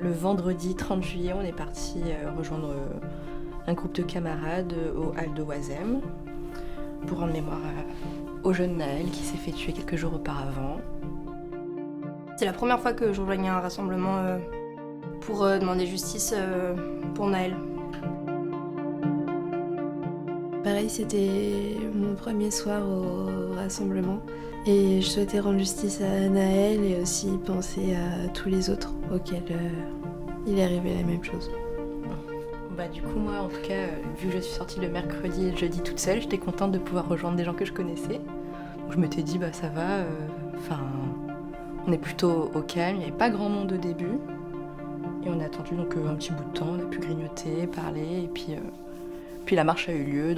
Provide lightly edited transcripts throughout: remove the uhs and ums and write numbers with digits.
Le vendredi 30 juillet, on est parti rejoindre un groupe de camarades au hall de Oisem pour rendre mémoire au jeune Naël qui s'est fait tuer quelques jours auparavant. C'est la première fois que je rejoignais un rassemblement pour demander justice pour Naël. Pareil, c'était mon premier soir au rassemblement et je souhaitais rendre justice à Naël et aussi penser à tous les autres auxquels il est arrivé la même chose. Du coup, moi, en tout cas, vu que je suis sortie le mercredi et le jeudi toute seule, j'étais contente de pouvoir rejoindre des gens que je connaissais. Donc, je m'étais dit, ça va, on est plutôt au calme, il n'y avait pas grand monde au début. Et on a attendu donc un petit bout de temps, on a pu grignoter, parler, et puis la marche a eu lieu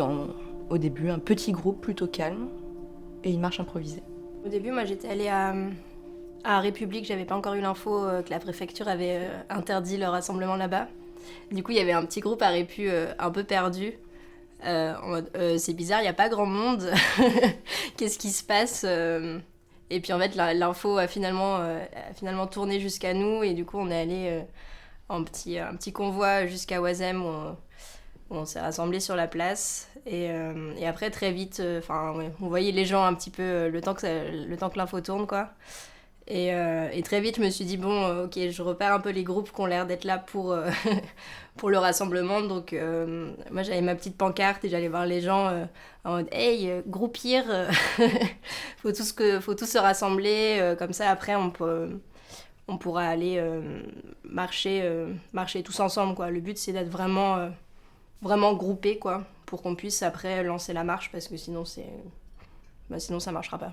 au début, un petit groupe plutôt calme, et une marche improvisée. Au début, moi, j'étais allée à République, j'avais pas encore eu l'info que la préfecture avait interdit le rassemblement là-bas. Du coup, il y avait un petit groupe à Répu un peu perdu. En mode, c'est bizarre, il n'y a pas grand monde. Qu'est-ce qui se passe Et puis en fait, l'info a finalement tourné jusqu'à nous. Et du coup, on est allé en un petit convoi jusqu'à Oisem où on s'est rassemblés sur la place. Et après, très vite, on voyait les gens un petit peu le temps que l'info tourne, quoi. Et très vite, je me suis dit, ok, je repère un peu les groupes qui ont l'air d'être là pour le rassemblement. Donc, moi, j'avais ma petite pancarte et j'allais voir les gens en mode, hey, groupir, faut tous se rassembler. Comme ça, après, on pourra aller marcher tous ensemble, quoi. Le but, c'est d'être vraiment groupés, quoi, pour qu'on puisse après lancer la marche, parce que sinon, sinon ça marchera pas.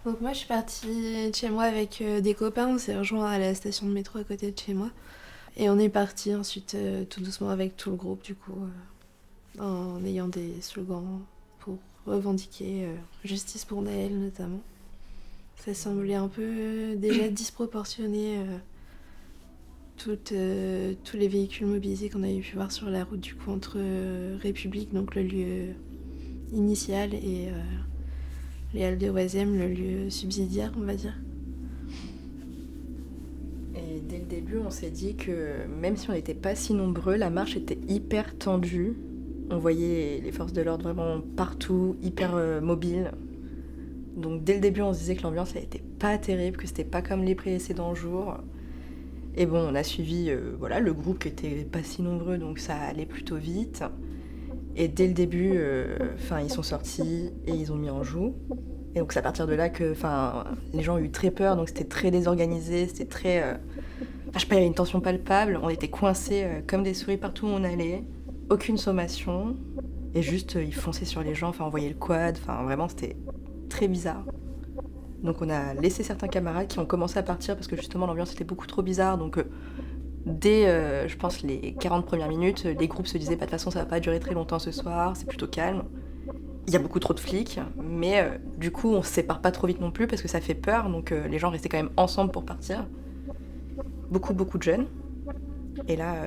Donc moi je suis partie de chez moi avec des copains, on s'est rejoints à la station de métro à côté de chez moi. Et on est parti ensuite tout doucement avec tout le groupe du coup, en ayant des slogans pour revendiquer justice pour Naël notamment. Ça semblait un peu déjà disproportionné, tous les véhicules mobilisés qu'on avait pu voir sur la route du coup entre République, donc le lieu initial, et les halles de Oisem, le lieu subsidiaire, on va dire. Et dès le début, on s'est dit que même si on n'était pas si nombreux, la marche était hyper tendue. On voyait les forces de l'ordre vraiment partout, hyper mobiles. Donc dès le début, on se disait que l'ambiance n'était pas terrible, que c'était pas comme les précédents jours. Et bon, on a suivi le groupe qui était pas si nombreux, donc ça allait plutôt vite. Et dès le début, ils sont sortis et ils ont mis en joue. Et donc c'est à partir de là que les gens ont eu très peur, donc c'était très désorganisé, c'était très... il y avait une tension palpable, on était coincés comme des souris partout où on allait, aucune sommation, et juste ils fonçaient sur les gens, on voyait le quad, vraiment c'était très bizarre. Donc on a laissé certains camarades qui ont commencé à partir parce que justement l'ambiance était beaucoup trop bizarre, donc... Dès, je pense, les 40 premières minutes, les groupes se disaient, de toute façon, ça va pas durer très longtemps ce soir, c'est plutôt calme. Il y a beaucoup trop de flics, mais du coup, on se sépare pas trop vite non plus parce que ça fait peur, donc les gens restaient quand même ensemble pour partir. Beaucoup de jeunes. Et là,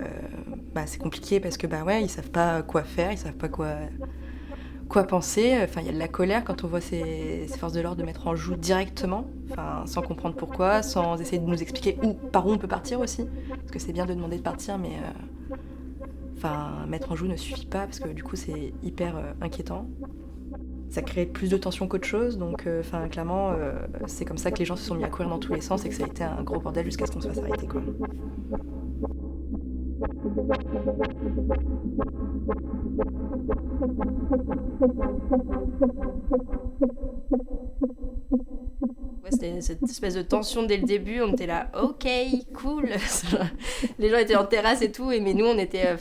c'est compliqué parce que, ils savent pas quoi faire, ils savent pas quoi penser. Il y a de la colère quand on voit ces forces de l'ordre de mettre en joue directement, sans comprendre pourquoi, sans essayer de nous expliquer par où on peut partir aussi. Parce que c'est bien de demander de partir, mais mettre en joue ne suffit pas parce que du coup c'est hyper inquiétant. Ça crée plus de tension qu'autre chose, donc clairement c'est comme ça que les gens se sont mis à courir dans tous les sens et que ça a été un gros bordel jusqu'à ce qu'on se fasse arrêter, quoi. Ouais, c'était cette espèce de tension dès le début, on était là, ok, cool. Les gens étaient en terrasse et tout, mais nous on était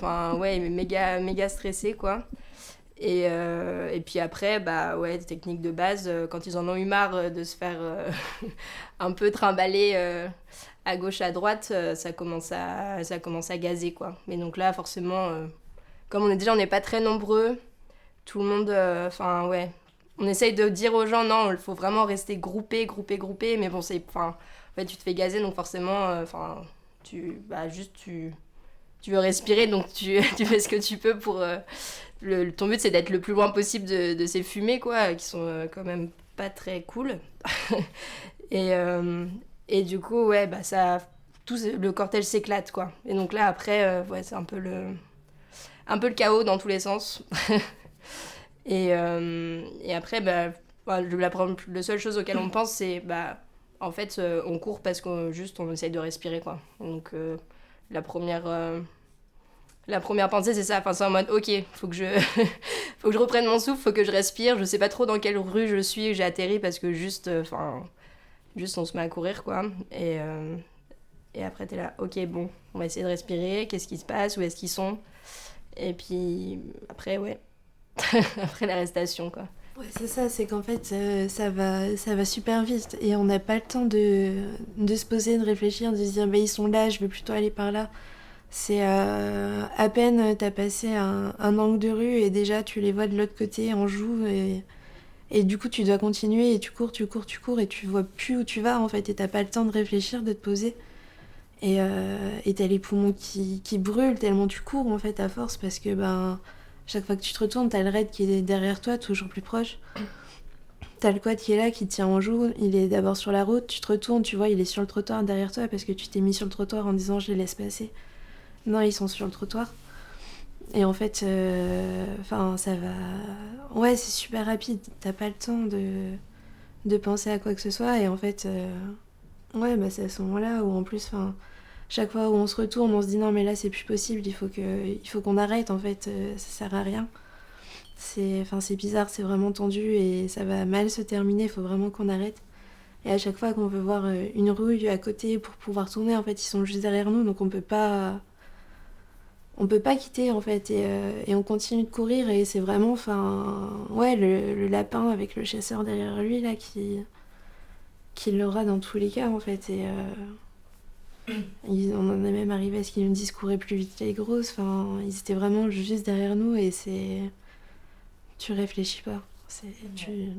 méga stressés, quoi. Et puis après, technique de base, quand ils en ont eu marre de se faire un peu trimballer à gauche, à droite, ça commence à gazer, quoi. Mais donc là, forcément, comme on n'est pas très nombreux, tout le monde, on essaye de dire aux gens, non, il faut vraiment rester groupé, mais bon, tu te fais gazer, donc forcément, tu veux respirer, donc tu fais ce que tu peux pour... ton but, c'est d'être le plus loin possible de ces fumées, quoi, qui sont quand même pas très cool. Et du coup, ça le cortège s'éclate, quoi. Et donc là, après, c'est un peu le chaos dans tous les sens. et après, la seule chose auquel on pense, c'est, en fait, on court parce qu'on essaye de respirer, quoi. Donc, la première pensée, c'est ça. Enfin, c'est en mode, ok, faut que je reprenne mon souffle, faut que je respire. Je sais pas trop dans quelle rue je suis, j'ai atterri parce que juste on se met à courir, quoi. Et après, t'es là, ok, bon, on va essayer de respirer. Qu'est-ce qui se passe? Où est-ce qu'ils sont? Et puis, après, ouais. Après l'arrestation, quoi. Ouais, c'est ça, c'est qu'en fait, ça va super vite. Et on n'a pas le temps de se poser, de réfléchir, de se dire, ils sont là, je vais plutôt aller par là. C'est à peine t'as passé un angle de rue et déjà tu les vois de l'autre côté en joue. Et du coup, tu dois continuer et tu cours et tu vois plus où tu vas, en fait. Et t'as pas le temps de réfléchir, de te poser. Et t'as les poumons qui brûlent tellement tu cours, en fait, à force, parce que, chaque fois que tu te retournes, t'as le raid qui est derrière toi, toujours plus proche. T'as le quad qui est là, qui te tient en joue. Il est d'abord sur la route, tu te retournes, tu vois, il est sur le trottoir derrière toi, parce que tu t'es mis sur le trottoir en disant « je les laisse passer ». Non, ils sont sur le trottoir. Et en fait, ça va... Ouais, c'est super rapide. T'as pas le temps de penser à quoi que ce soit. Et en fait, c'est à ce moment-là où en plus, chaque fois où on se retourne, on se dit non, mais là, c'est plus possible. Il faut qu'on arrête. En fait, ça sert à rien. C'est bizarre, c'est vraiment tendu et ça va mal se terminer. Il faut vraiment qu'on arrête. Et à chaque fois qu'on veut voir une rue à côté pour pouvoir tourner, en fait, ils sont juste derrière nous. Donc on peut pas quitter, en fait, et on continue de courir, et c'est vraiment, le lapin avec le chasseur derrière lui, là, qui l'aura dans tous les cas, en fait, et on en est même arrivé à ce qu'ils nous disent courir plus vite les grosses, ils étaient vraiment juste derrière nous, et tu réfléchis pas,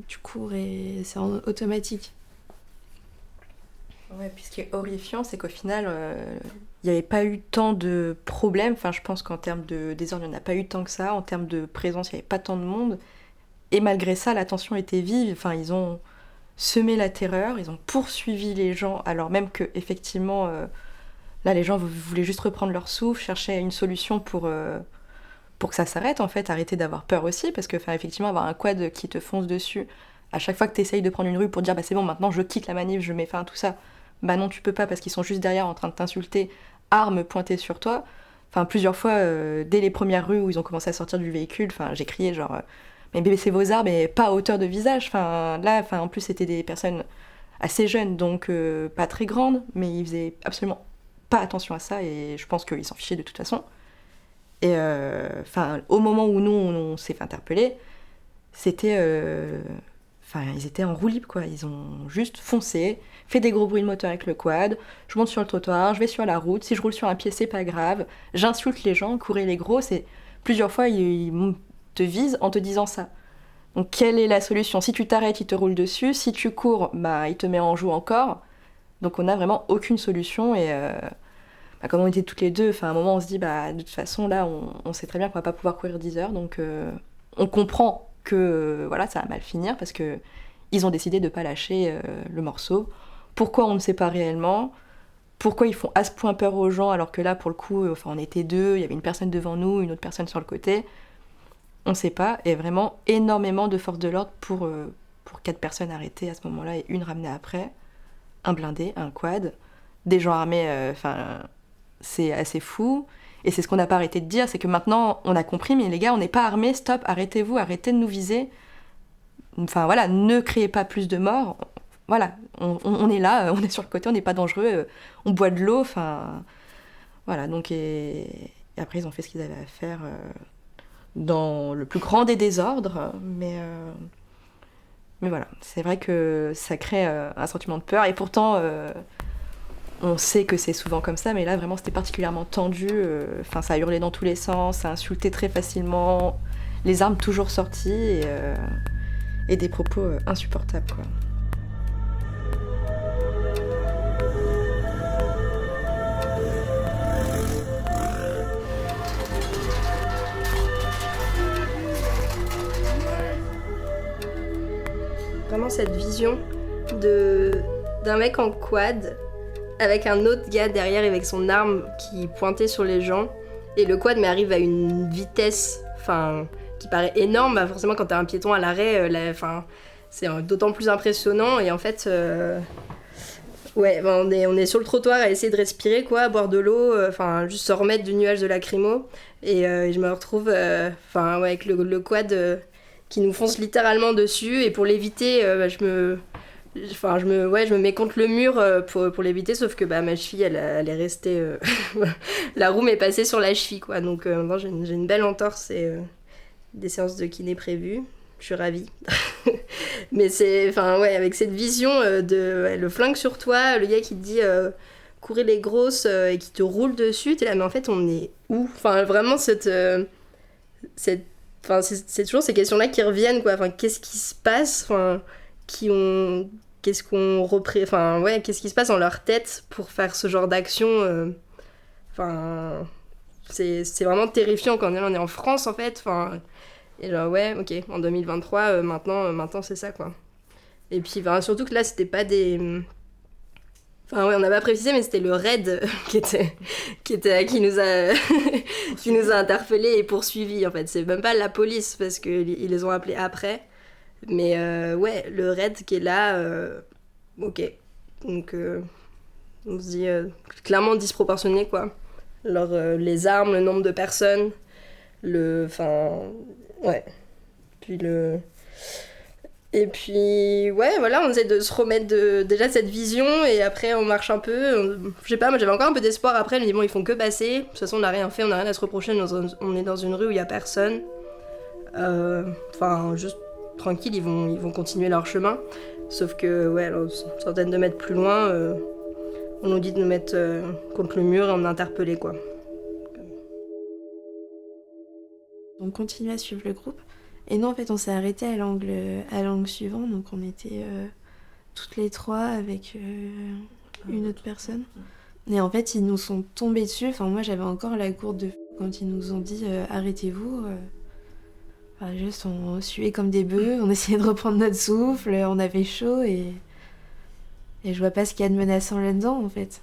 tu cours, et c'est automatique. Ouais, puis ce qui est horrifiant, c'est qu'au final, il n'y avait pas eu tant de problèmes. Enfin, je pense qu'en termes de désordre, il n'y en a pas eu tant que ça. En termes de présence, il n'y avait pas tant de monde. Et malgré ça, la tension était vive. Enfin, ils ont semé la terreur, ils ont poursuivi les gens, alors même que, effectivement, là, les gens voulaient juste reprendre leur souffle, chercher une solution pour que ça s'arrête, en fait, arrêter d'avoir peur aussi, parce que, effectivement, avoir un quad qui te fonce dessus, à chaque fois que tu essayes de prendre une rue pour dire, c'est bon, maintenant je quitte la manif, je mets fin à tout ça, non, tu peux pas, parce qu'ils sont juste derrière en train de t'insulter, armes pointées sur toi. Plusieurs fois, dès les premières rues où ils ont commencé à sortir du véhicule, j'ai crié genre mais baissez vos armes, mais pas à hauteur de visage. En plus, c'était des personnes assez jeunes, donc pas très grandes, mais ils faisaient absolument pas attention à ça, et je pense qu'ils s'en fichaient de toute façon. Et au moment où nous, on s'est fait interpeller, c'était... ils étaient en roue libre, quoi. Ils ont juste foncé, fait des gros bruits de moteur avec le quad, je monte sur le trottoir, je vais sur la route, si je roule sur un pied, c'est pas grave, j'insulte les gens, courir les gros, c'est... Plusieurs fois, ils te visent en te disant ça. Donc, quelle est la solution? Si tu t'arrêtes, ils te roulent dessus, si tu cours, ils te mettent en joue encore. Donc, on n'a vraiment aucune solution, et... comme on était toutes les deux, à un moment, on se dit, de toute façon, là, on sait très bien qu'on va pas pouvoir courir 10 heures, donc on comprend que ça va mal finir parce que ils ont décidé de pas lâcher le morceau. Pourquoi, on ne sait pas réellement. Pourquoi ils font à ce point peur aux gens alors que là, pour le coup, on était deux, il y avait une personne devant nous, une autre personne sur le côté. On ne sait pas, et vraiment énormément de forces de l'ordre pour 4 personnes arrêtées à ce moment-là et une ramenée après. Un blindé, un quad, des gens armés, c'est assez fou. Et c'est ce qu'on n'a pas arrêté de dire, c'est que maintenant, on a compris, mais les gars, on n'est pas armés, stop, arrêtez-vous, arrêtez de nous viser. Ne créez pas plus de morts. Voilà, on est là, on est sur le côté, on n'est pas dangereux, on boit de l'eau, donc et après, ils ont fait ce qu'ils avaient à faire dans le plus grand des désordres, mais voilà, c'est vrai que ça crée un sentiment de peur, et pourtant... on sait que c'est souvent comme ça, mais là, vraiment, c'était particulièrement tendu. Ça hurlait dans tous les sens, ça insultait très facilement, les armes toujours sorties, et des propos insupportables, quoi. Vraiment cette vision d'un mec en quad avec un autre gars derrière avec son arme qui pointait sur les gens. Et le quad m'arrive à une vitesse qui paraît énorme. Bah forcément, quand t'as un piéton à l'arrêt, c'est d'autant plus impressionnant. Et en fait, on est sur le trottoir à essayer de respirer, quoi, à boire de l'eau, juste se remettre du nuage de lacrymo. Et je me retrouve avec le quad qui nous fonce littéralement dessus. Et pour l'éviter, je me mets contre le mur pour l'éviter, sauf que ma cheville, elle est restée... la roue m'est passée sur la cheville, quoi. Donc maintenant, j'ai une belle entorse et des séances de kiné prévues. Je suis ravie. Mais avec cette vision le flingue sur toi, le gars qui te dit courez les grosses et qui te roule dessus, t'es là, mais en fait, on est où ? Vraiment, c'est toujours ces questions-là qui reviennent, quoi. Qu'est-ce qui se passe ? Qu'est-ce qui se passe dans leur tête pour faire ce genre d'action c'est vraiment terrifiant quand on est en France, en fait. Et genre, ouais, ok, en 2023, maintenant c'est ça, quoi. Et puis, surtout que là, c'était pas des... on n'a pas précisé, mais c'était le raid qui nous a interpellés et poursuivis, en fait. C'est même pas la police, parce qu'ils les ont appelés après. Mais le raid qui est là, ok. Donc, on se dit clairement disproportionné, quoi. Alors, les armes, le nombre de personnes, Et puis, on essaie de se remettre déjà de cette vision, et après, on marche un peu. Je sais pas, moi, j'avais encore un peu d'espoir après. Je me dis, bon, ils font que passer. De toute façon, on n'a rien fait, on n'a rien à se reprocher. On est dans une rue où il y a personne. Juste tranquille, ils vont continuer leur chemin. Sauf que, alors, une centaine de mètres plus loin, on nous dit de nous mettre contre le mur et on est interpellés, quoi. On continue à suivre le groupe. Et nous, en fait, on s'est arrêté à l'angle suivant. Donc, on était toutes les trois avec une autre personne. Et en fait, ils nous sont tombés dessus. Moi, j'avais encore la gourde de... Quand ils nous ont dit « Arrêtez-vous », juste, on suait comme des bœufs. On essayait de reprendre notre souffle. On avait chaud et je vois pas ce qu'il y a de menaçant là-dedans, en fait.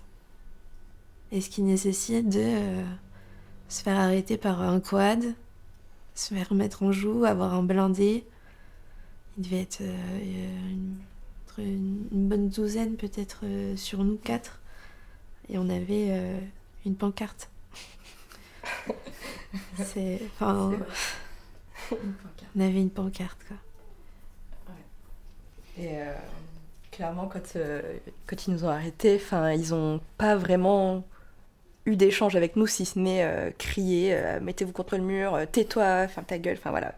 Et ce qui nécessite de se faire arrêter par un quad, se faire remettre en joue, avoir un blindé. Il devait être une bonne douzaine, peut-être sur nous 4. Et on avait une pancarte. On avait une pancarte, quoi. Ouais. Et clairement, quand ils nous ont arrêtés, ils ont pas vraiment eu d'échange avec nous, si ce n'est crier, mettez-vous contre le mur, tais-toi, ferme ta gueule, voilà.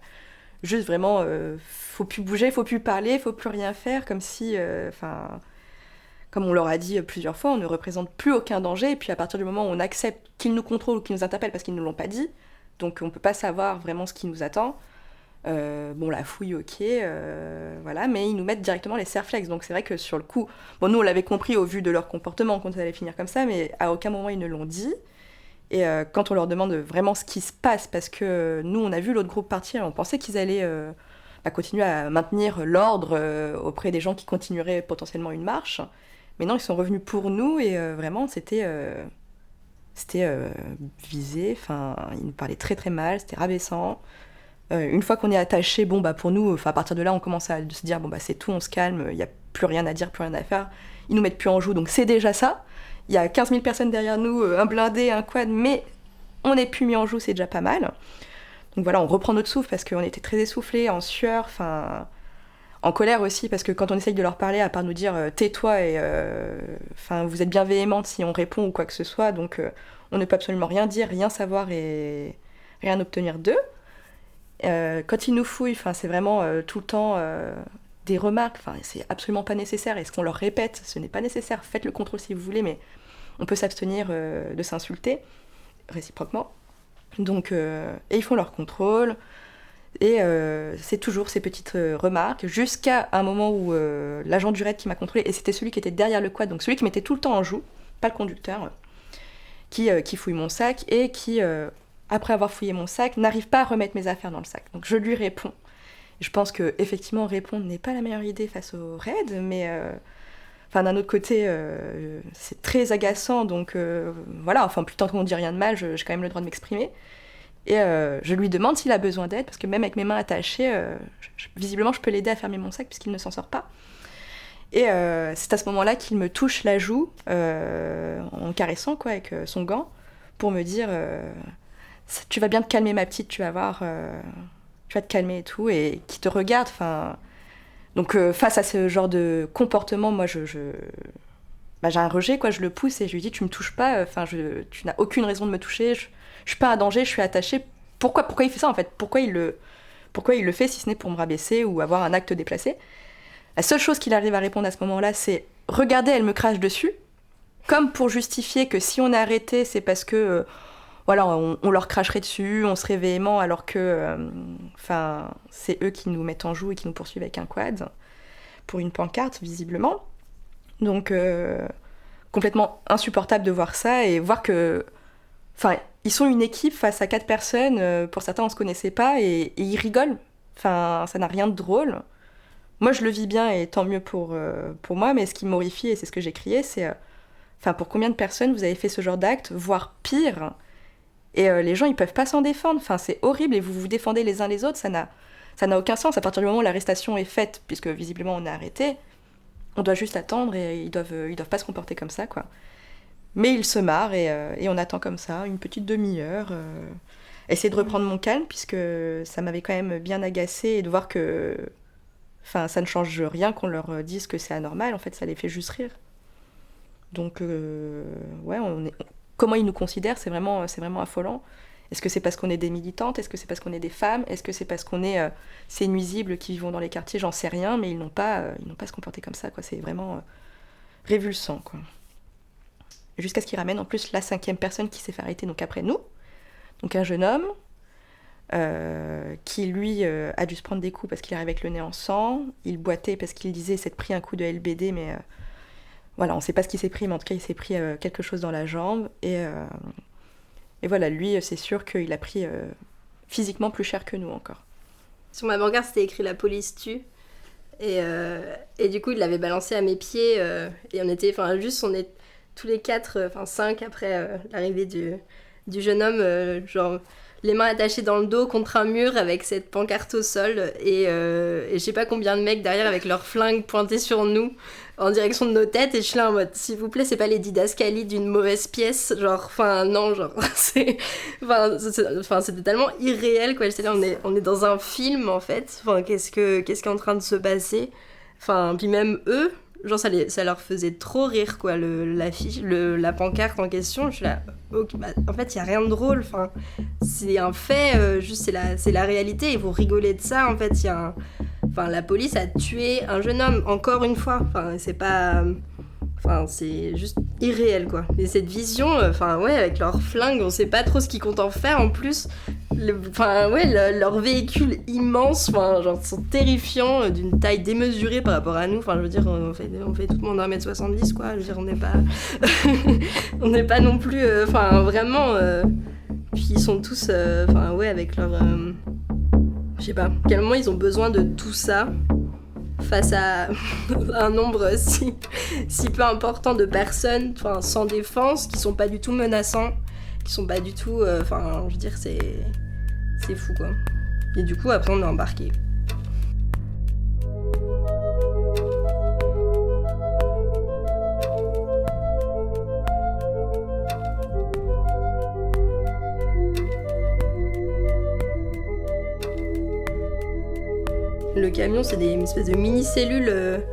Juste vraiment, faut plus bouger, faut plus parler, faut plus rien faire, comme si, comme on leur a dit plusieurs fois, on ne représente plus aucun danger, et puis à partir du moment où on accepte qu'ils nous contrôlent ou qu'ils nous interpellent parce qu'ils ne nous l'ont pas dit, donc on peut pas savoir vraiment ce qui nous attend. La fouille, ok, mais ils nous mettent directement les serflex, donc c'est vrai que sur le coup, nous on l'avait compris au vu de leur comportement qu'on allait finir comme ça, mais à aucun moment ils ne l'ont dit. Et quand on leur demande vraiment ce qui se passe, parce que nous on a vu l'autre groupe partir, on pensait qu'ils allaient continuer à maintenir l'ordre auprès des gens qui continueraient potentiellement une marche, mais non, ils sont revenus pour nous, et vraiment c'était visé, ils nous parlaient très très mal, c'était rabaissant. Une fois qu'on est attaché, pour nous, à partir de là, on commence à se dire, c'est tout, on se calme, il n'y a plus rien à dire, plus rien à faire. Ils nous mettent plus en joue, donc c'est déjà ça. Il y a 15 000 personnes derrière nous, un blindé, un quad, mais on n'est plus mis en joue, c'est déjà pas mal. Donc voilà, on reprend notre souffle parce qu'on était très essoufflés, en sueur, en colère aussi, parce que quand on essaye de leur parler, à part nous dire tais-toi et vous êtes bien véhémente si on répond ou quoi que ce soit, donc on ne peut absolument rien dire, rien savoir et rien obtenir d'eux. Quand ils nous fouillent, c'est vraiment tout le temps des remarques, c'est absolument pas nécessaire, et ce qu'on leur répète, ce n'est pas nécessaire, faites le contrôle si vous voulez, mais on peut s'abstenir de s'insulter réciproquement. Donc, et ils font leur contrôle, et c'est toujours ces petites remarques, jusqu'à un moment où l'agent du raid qui m'a contrôlé, et c'était celui qui était derrière le quad, donc celui qui mettait tout le temps en joue, pas le conducteur, qui fouille mon sac, et qui... après avoir fouillé mon sac, n'arrive pas à remettre mes affaires dans le sac. Donc je lui réponds. Je pense qu'effectivement, répondre n'est pas la meilleure idée face au raid, mais Enfin, d'un autre côté, c'est très agaçant, donc voilà, enfin, plus tant qu'on ne dit rien de mal, j'ai quand même le droit de m'exprimer. Et je lui demande s'il a besoin d'aide, parce que même avec mes mains attachées, visiblement, je peux l'aider à fermer mon sac, puisqu'il ne s'en sort pas. Et c'est à ce moment-là qu'il me touche la joue, en caressant, quoi, avec son gant, pour me dire tu vas bien te calmer, ma petite, tu vas voir, tu vas te calmer et tout, et qui te regarde, enfin... Donc face à ce genre de comportement, moi bah, j'ai un rejet, quoi, je le pousse et je lui dis tu me touches pas, enfin tu n'as aucune raison de me toucher, je suis pas un danger, je suis attachée. Pourquoi il fait ça en fait? Pourquoi il le fait si ce n'est pour me rabaisser ou avoir un acte déplacé? La seule chose qu'il arrive à répondre à ce moment-là, c'est regardez, elle me crache dessus, comme pour justifier que si on a arrêté, c'est parce que voilà, on leur cracherait dessus, on serait véhément, alors que c'est eux qui nous mettent en joue et qui nous poursuivent avec un quad pour une pancarte, visiblement. Donc, complètement insupportable de voir ça et voir que... Enfin, ils sont une équipe face à 4 personnes, pour certains on se connaissait pas, et ils rigolent. Enfin, ça n'a rien de drôle. Moi, je le vis bien et tant mieux pour moi, mais ce qui m'horrifie, et c'est ce que j'ai crié, c'est... pour combien de personnes vous avez fait ce genre d'acte, voire pire? Et les gens, ils peuvent pas s'en défendre. Enfin, c'est horrible et vous vous défendez les uns les autres. Ça n'a aucun sens. À partir du moment où l'arrestation est faite, puisque visiblement on est arrêté, on doit juste attendre et ils doivent pas se comporter comme ça, quoi. Mais ils se marrent et on attend comme ça une petite demi-heure. Essayer de reprendre mon calme puisque ça m'avait quand même bien agacée et de voir que ça ne change rien qu'on leur dise que c'est anormal. En fait, ça les fait juste rire. Donc, ouais, comment ils nous considèrent, c'est vraiment affolant. Est-ce que c'est parce qu'on est des militantes? Est-ce que c'est parce qu'on est des femmes? Est-ce que c'est parce qu'on est ces nuisibles qui vivent dans les quartiers? J'en sais rien, mais ils n'ont pas à se comporter comme ça, quoi. C'est vraiment révulsant, quoi. Jusqu'à ce qu'ils ramènent en plus la 5e personne qui s'est fait arrêter, donc après nous. Donc un jeune homme qui, lui, a dû se prendre des coups parce qu'il arrive avec le nez en sang. Il boitait parce qu'il disait s'être pris un coup de LBD, mais... Voilà, on ne sait pas ce qu'il s'est pris, mais en tout cas, il s'est pris quelque chose dans la jambe. Et voilà, lui, c'est sûr qu'il a pris physiquement plus cher que nous encore. Sur ma pancarte, c'était écrit « La police tue ». Et du coup, il l'avait balancé à mes pieds. Et on est tous les 4, 5 après l'arrivée du jeune homme, genre... les mains attachées dans le dos contre un mur avec cette pancarte au sol et je sais pas combien de mecs derrière avec leurs flingues pointés sur nous en direction de nos têtes, et je suis là en mode s'il vous plaît, c'est pas les didascalies d'une mauvaise pièce, genre non, genre c'était tellement irréel, quoi. J'étais là, on est dans un film en fait, qu'est-ce qui est en train de se passer, puis même eux, genre ça leur faisait trop rire, quoi, l'affiche, la pancarte en question. Je suis là, okay, en fait il y a rien de drôle, c'est un fait, juste c'est la réalité, et vous rigolez de ça, en fait. La police a tué un jeune homme, encore une fois, c'est pas... c'est juste irréel, quoi. Et cette vision, avec leurs flingues, on sait pas trop ce qu'ils comptent en faire, en plus. Leurs véhicules immenses, sont terrifiants, d'une taille démesurée par rapport à nous. Je veux dire, on fait tout le monde 1m70, quoi. Je veux dire, on n'est pas... on n'est pas non plus... vraiment... Puis ils sont tous... avec leur... je sais pas, quel moment ils ont besoin de tout ça face à un nombre si peu important de personnes, sans défense, qui sont pas du tout menaçants, qui sont pas du tout... je veux dire, c'est fou, quoi. Et du coup, après, on est embarqués. Le camion, c'est une espèce de mini-cellules.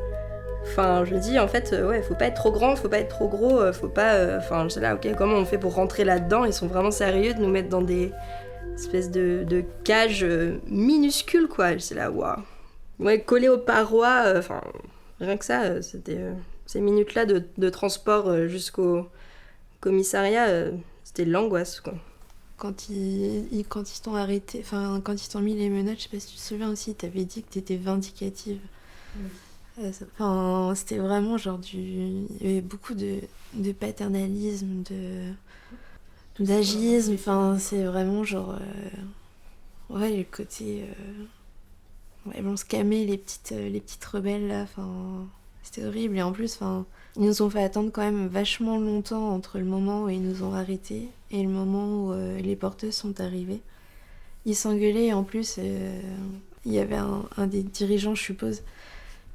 Je me dis, en fait, faut pas être trop grand, faut pas être trop gros, faut pas... je sais là, ok, comment on fait pour rentrer là-dedans? Ils sont vraiment sérieux de nous mettre dans des espèces de cages minuscules, quoi. Je sais là, waouh. Ouais, collés aux parois, rien que ça, c'était... ces minutes-là de transport jusqu'au commissariat, c'était l'angoisse, quoi. Quand ils t'ont arrêté, quand ils t'ont mis les menottes, je sais pas si tu te souviens aussi, t'avais dit que t'étais vindicative. C'était vraiment genre il y avait beaucoup de paternalisme, d'agisme, c'est vraiment genre... le côté... on se calmait les petites rebelles là, C'était horrible. Et en plus, ils nous ont fait attendre quand même vachement longtemps entre le moment où ils nous ont arrêtés et le moment où les porteuses sont arrivées. Ils s'engueulaient et en plus, il y avait un des dirigeants, je suppose,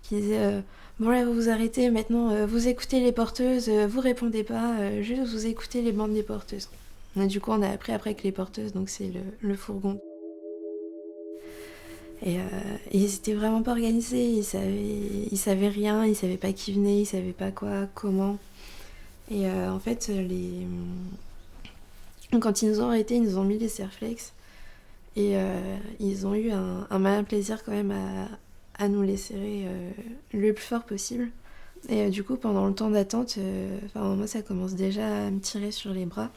qui disait bon là, vous vous arrêtez, maintenant vous écoutez les porteuses, vous répondez pas, juste vous écoutez les bandes des porteuses. Et du coup, on a appris après que les porteuses, donc c'est le fourgon. Et ils étaient vraiment pas organisés, ils savaient rien, ils savaient pas qui venait, ils savaient pas quoi, comment. Et en fait, quand ils nous ont arrêtés, ils nous ont mis les Serflex. Et ils ont eu un malin plaisir quand même à nous les serrer le plus fort possible. Et du coup, pendant le temps d'attente, moi ça commence déjà à me tirer sur les bras.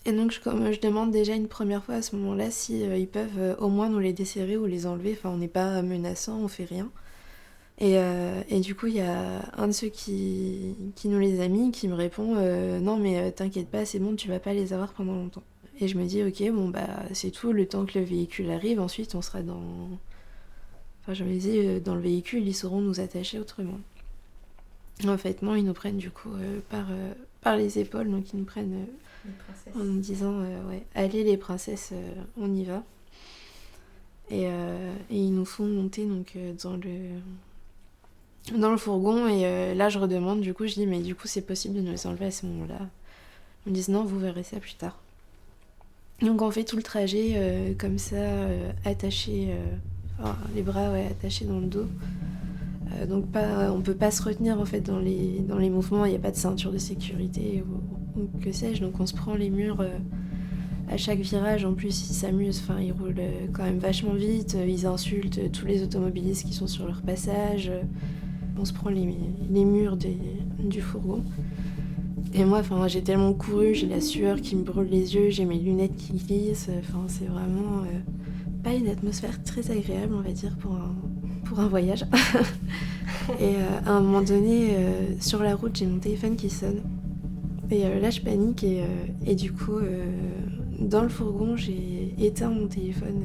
Et donc je demande déjà une première fois à ce moment-là si ils peuvent au moins nous les desserrer ou les enlever. Enfin, on n'est pas menaçant, on fait rien. Et du coup, il y a un de ceux qui nous les a mis qui me répond non mais t'inquiète pas, c'est bon, tu vas pas les avoir pendant longtemps. Et je me dis ok, bon bah c'est tout, le temps que le véhicule arrive, ensuite on sera dans... Enfin je me dis dans le véhicule, ils sauront nous attacher autrement. En fait non, ils nous prennent du coup par les épaules, donc ils nous prennent en nous disant ouais, allez les princesses, on y va. Et ils nous font monter donc dans le fourgon et là je redemande, du coup je dis mais du coup c'est possible de nous les enlever à ce moment-là. Ils me disent non, vous verrez ça plus tard. Donc on fait tout le trajet comme ça, attachés, les bras attachés dans le dos. Donc on peut pas se retenir en fait dans les mouvements, il n'y a pas de ceinture de sécurité ou que sais-je, donc on se prend les murs à chaque virage. En plus ils s'amusent, ils roulent quand même vachement vite, ils insultent tous les automobilistes qui sont sur leur passage, on se prend les murs du fourgon. Et moi, j'ai tellement couru, j'ai la sueur qui me brûle les yeux, j'ai mes lunettes qui glissent. C'est vraiment pas une atmosphère très agréable, on va dire, pour un voyage. Et à un moment donné, sur la route, j'ai mon téléphone qui sonne. Et là, je panique et du coup, dans le fourgon, j'ai éteint mon téléphone